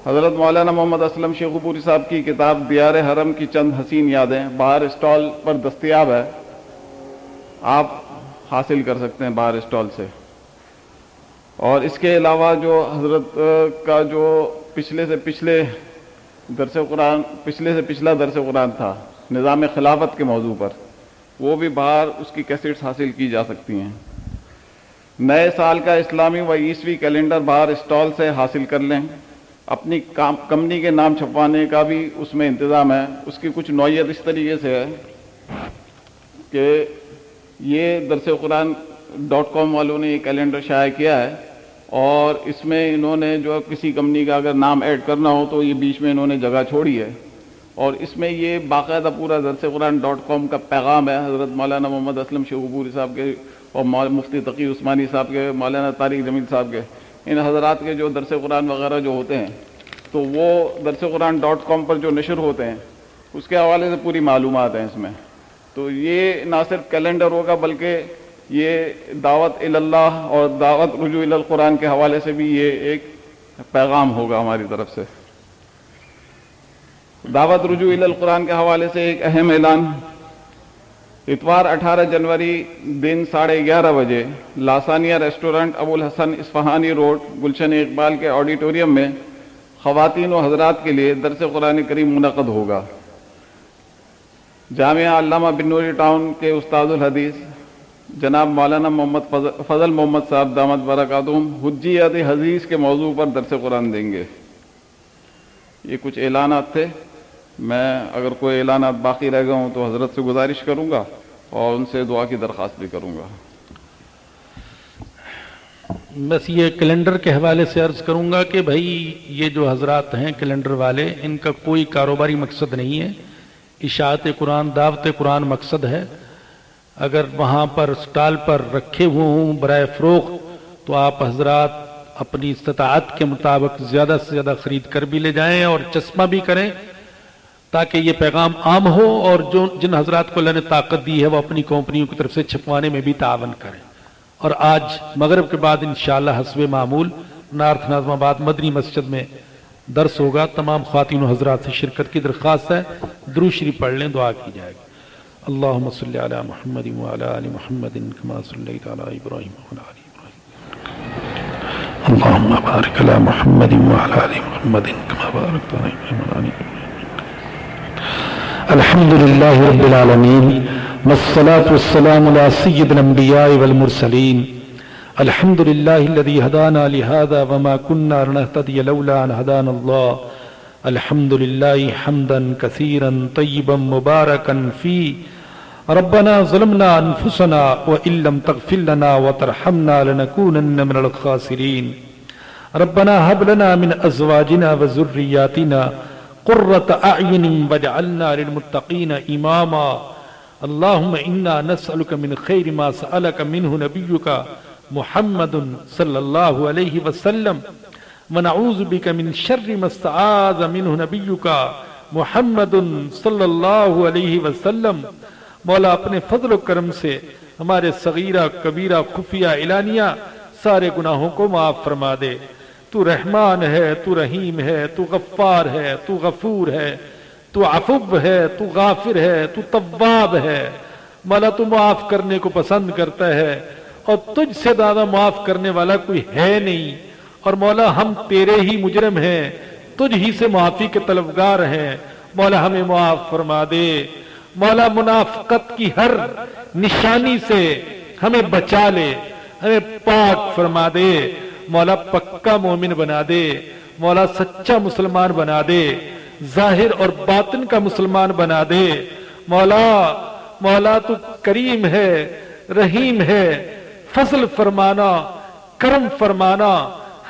حضرت مولانا محمد اسلم شیخو پوری صاحب کی کتاب دیار حرم کی چند حسین یادیں باہر اسٹال پر دستیاب ہے، آپ حاصل کر سکتے ہیں باہر اسٹال سے۔ اور اس کے علاوہ جو حضرت کا جو پچھلے سے پچھلا درس قرآن تھا نظام خلافت کے موضوع پر، وہ بھی باہر اس کی کیسٹس حاصل کی جا سکتی ہیں۔ نئے سال کا اسلامی و عیسوی کیلنڈر باہر اسٹال سے حاصل کر لیں۔ اپنی کمپنی کے نام چھپوانے کا بھی اس میں انتظام ہے۔ اس کی کچھ نوعیت اس طریقے سے ہے کہ یہ درس قرآن .com والوں نے یہ کیلنڈر شائع کیا ہے، اور اس میں انہوں نے جو کسی کمپنی کا اگر نام ایڈ کرنا ہو تو یہ بیچ میں انہوں نے جگہ چھوڑی ہے، اور اس میں یہ باقاعدہ پورا درس قرآن .com کا پیغام ہے حضرت مولانا محمد اسلم شیخو پوری صاحب کے اور مفتی تقی عثمانی صاحب کے، مولانا طارق جمیل صاحب کے، ان حضرات کے جو درس قرآن وغیرہ جو ہوتے ہیں تو وہ درس قرآن .com پر جو نشر ہوتے ہیں اس کے حوالے سے پوری معلومات ہیں اس میں۔ تو یہ نہ صرف کیلنڈر ہوگا بلکہ یہ دعوت اللہ اور دعوت رجوع الی القرآن کے حوالے سے بھی یہ ایک پیغام ہوگا ہماری طرف سے۔ دعوت رجوع الی القرآن کے حوالے سے ایک اہم اعلان، اتوار 18 جنوری دن 11:30 بجے لاسانیہ ریسٹورنٹ ابو الحسن اصفہانی روڈ گلشن اقبال کے آڈیٹوریم میں خواتین و حضرات کے لیے درس قرآن کریم منعقد ہوگا۔ جامعہ علامہ بن نوری ٹاؤن کے استاد الحدیث جناب مولانا محمد فضل محمد صاحب دامت برکاتہم حجیت حدیث کے موضوع پر درس قرآن دیں گے۔ یہ کچھ اعلانات تھے، میں اگر کوئی اعلانات باقی رہ گئے ہوں تو حضرت سے گزارش کروں گا اور ان سے دعا کی درخواست بھی کروں گا۔ بس یہ کیلنڈر کے حوالے سے عرض کروں گا کہ بھائی یہ جو حضرات ہیں کیلنڈر والے، ان کا کوئی کاروباری مقصد نہیں ہے، اشاعت قرآن دعوت قرآن مقصد ہے۔ اگر وہاں پر اسٹال پر رکھے ہوئے ہوں برائے فروخت تو آپ حضرات اپنی استطاعت کے مطابق زیادہ سے زیادہ خرید کر بھی لے جائیں اور چشمہ بھی کریں تاکہ یہ پیغام عام ہو، اور جن حضرات کو اللہ نے طاقت دی ہے وہ اپنی کمپنیوں کی طرف سے چھپوانے میں بھی تعاون کریں۔ اور آج مغرب کے بعد انشاءاللہ حسب معمول نارتھ ناظم آباد مدنی مسجد میں درس ہوگا، تمام خواتین و حضرات سے شرکت کی درخواست ہے، درود شریف پڑھ لیں، دعا کی جائے گی۔ اللہم صلی علی محمد وعلی آل محمد کما صلیت علی ابراہیم وعلی آل ابراہیم، اللہم بارک علی محمد وعلی آل محمد کما بارکت علی ابراہیم وعلی آل ابراہیم۔ الحمدللہ رب العالمین والصلاة والسلام علی سید الانبیاء والمرسلین۔ الحمدللہ الذی ہدانا لہذا وما کننا لنہتدی لولا ان ہدانا اللہ۔ الحمدللہ حمدا کثیرا طیبا مبارکا فی۔ ربنا ظلمنا انفسنا وان لم تغفر لنا وترحمنا لنکونن من الخاسرین۔ ربنا هب لنا من ازواجنا وذریاتنا قرۃ اعین واجعلنا للمتقین اماما۔ اللہم انا نسألک من خیر ما سألک منہ نبیک محمد صلی اللہ علیہ وسلم ونعوذ بک من شر ما استعاذ منہ نبیک محمد صلی اللہ علیہ وسلم۔ مولا اپنے فضل و کرم سے ہمارے صغیرہ کبیرہ خفیہ اعلانیہ سارے گناہوں کو معاف فرما دے۔ تو رحمان ہے، تو رحیم ہے، تو غفار ہے، تو غفور ہے، تو عفو ہے، تو غافر ہے، تو تواب ہے۔ مولا تو معاف کرنے کو پسند کرتا ہے اور تجھ سے زیادہ معاف کرنے والا کوئی ہے نہیں، اور مولا ہم تیرے ہی مجرم ہیں، تجھ ہی سے معافی کے طلبگار ہیں۔ مولا ہمیں معاف فرما دے۔ مولا منافقت کی ہر نشانی سے ہمیں بچا لے، ہمیں پاک فرما دے۔ مولا پکا مومن بنا دے، مولا سچا مسلمان بنا دے، ظاہر اور باطن کا مسلمان بنا دے۔ مولا تو کریم ہے، رحیم ہے، فضل فرمانا، کرم فرمانا،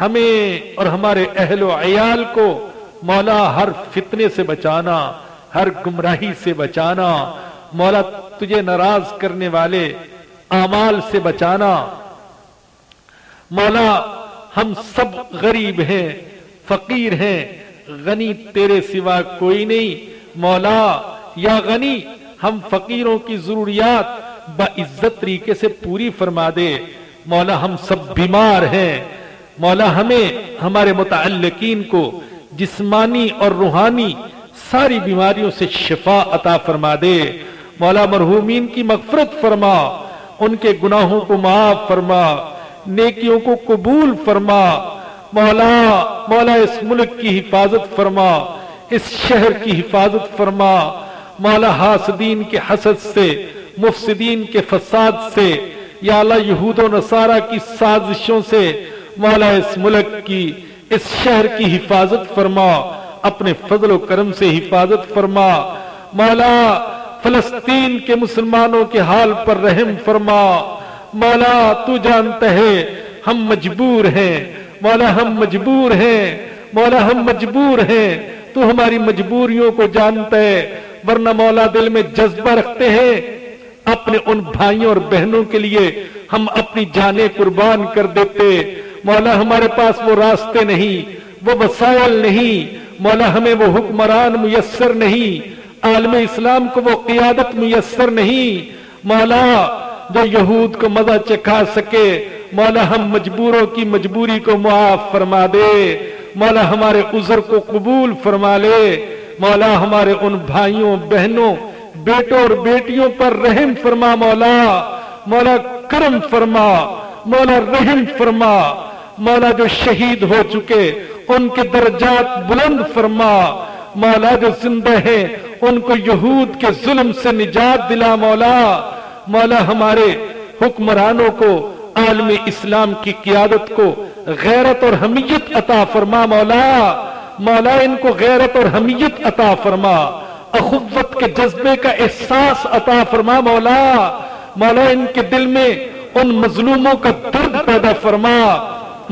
ہمیں اور ہمارے اہل و عیال کو مولا ہر فتنے سے بچانا، ہر گمراہی سے بچانا، مولا تجھے ناراض کرنے والے اعمال سے بچانا۔ مولا ہم سب غریب ہیں، فقیر ہیں، غنی تیرے سوا کوئی نہیں۔ مولا یا غنی ہم فقیروں کی ضروریات باعزت طریقے سے پوری فرما دے۔ مولا ہم سب بیمار ہیں، مولا ہمیں ہمارے متعلقین کو جسمانی اور روحانی ساری بیماریوں سے شفا عطا فرما دے۔ مولا مرحومین کی مغفرت فرما، ان کے گناہوں کو معاف فرما، نیکیوں کو قبول فرما۔ مولا اس ملک کی حفاظت فرما، اس شہر کی حفاظت فرما۔ مولا حاسدین کے حسد سے، مفسدین کے فساد سے، یا اللہ یہود و نصارہ کی سازشوں سے مولا اس ملک کی، اس شہر کی حفاظت فرما، اپنے فضل و کرم سے حفاظت فرما۔ مولا فلسطین کے مسلمانوں کے حال پر رحم فرما۔ مولا تو جانتا ہے ہم مجبور ہیں، مولا ہم مجبور ہیں، مولا ہم مجبور ہیں، تو ہماری مجبوریوں کو جانتا ہے، ورنہ مولا دل میں جذبہ رکھتے ہیں اپنے ان بھائیوں اور بہنوں کے لیے ہم اپنی جانیں قربان کر دیتے۔ مولا ہمارے پاس وہ راستے نہیں، وہ وسائل نہیں، مولا ہمیں وہ حکمران میسر نہیں، عالم اسلام کو وہ قیادت میسر نہیں، مولا جو یہود کو مزہ چکھا سکے۔ مولا ہم مجبوروں کی مجبوری کو معاف فرما دے، مولا ہمارے عذر کو قبول فرما لے۔ مولا ہمارے ان بھائیوں بہنوں بیٹوں اور بیٹیوں پر رحم فرما، مولا کرم فرما، مولا رحم فرما۔ مولا جو شہید ہو چکے ان کے درجات بلند فرما، مولا جو زندہ ہیں ان کو یہود کے ظلم سے نجات دلا۔ مولا ہمارے حکمرانوں کو، عالم اسلام کی قیادت کو غیرت اور حمیت عطا فرما۔ مولا ان کو غیرت اور حمیت عطا فرما، اخوت کے جذبے کا احساس عطا فرما۔ مولا ان کے دل میں ان مظلوموں کا درد پیدا فرما۔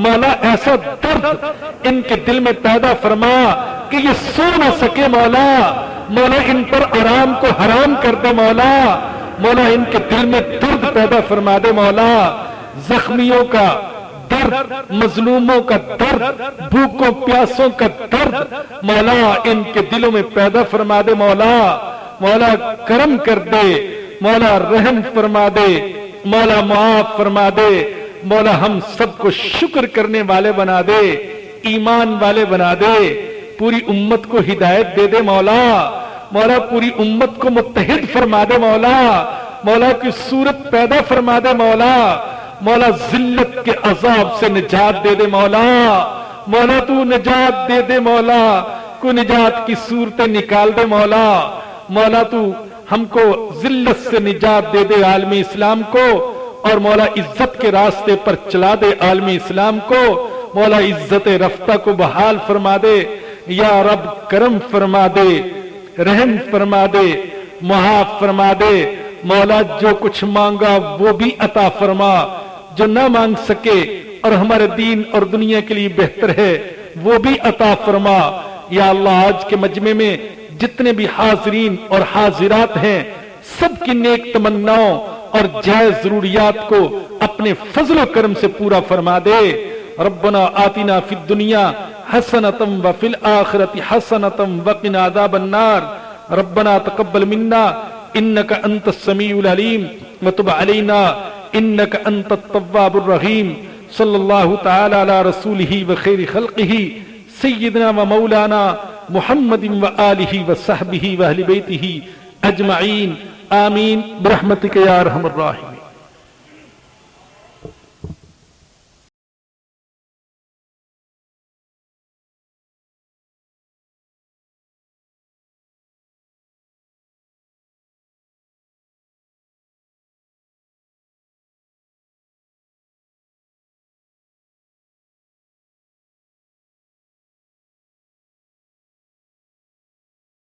مولا ایسا درد ان کے دل میں پیدا فرما کہ یہ سو نہ سکے۔ مولا ان پر آرام کو حرام کر دے۔ مولا ان کے دل میں درد پیدا فرما دے۔ مولا زخمیوں کا درد، مظلوموں کا درد، بھوکوں پیاسوں کا درد مولا ان کے دلوں میں پیدا فرما دے مولا، مولا کرم کر دے مولا، رحم فرما دے مولا، معاف فرما دے مولا، ہم سب کو شکر کرنے والے بنا دے، ایمان والے بنا دے، پوری امت کو ہدایت دے دے مولا، مولا پوری امت کو متحد فرما دے مولا، مولا کی صورت پیدا فرما دے مولا، مولا ذلت کے عذاب سے نجات دے دے مولا، مولا تو نجات دے دے مولا، کو نجات کی صورتیں نکال دے مولا، مولا تو ہم کو ذلت سے نجات دے دے عالم اسلام کو، اور مولا عزت کے راستے پر چلا دے عالم اسلام کو، مولا عزت رفتہ کو بحال فرما دے، یا رب کرم فرما دے، رحم فرما دے، معاف فرما دے مولا، جو کچھ مانگا وہ بھی عطا فرما، جو نہ مانگ سکے اور ہمارے دین اور دنیا کے لیے بہتر ہے وہ بھی عطا فرما، یا اللہ آج کے مجمع میں جتنے بھی حاضرین اور حاضرات ہیں سب کی نیک تمناؤں اور جائز ضروریات کو اپنے فضل و کرم سے پورا فرما دے۔ ربنا آتنا فی الدنیا حسنۃ وفی الآخرۃ حسنۃ وقنا عذاب النار، ربنا تقبل منا انک انت السمیع العلیم وتب علینا انک انت التواب الرحیم، صلی اللہ تعالی علی رسولہ وخیر خلقہ سیدنا و مولانا محمد وآلہ وصحبہ واہل بیتہ اجمعین، آمین برحمتک یا ارحم الراحمین۔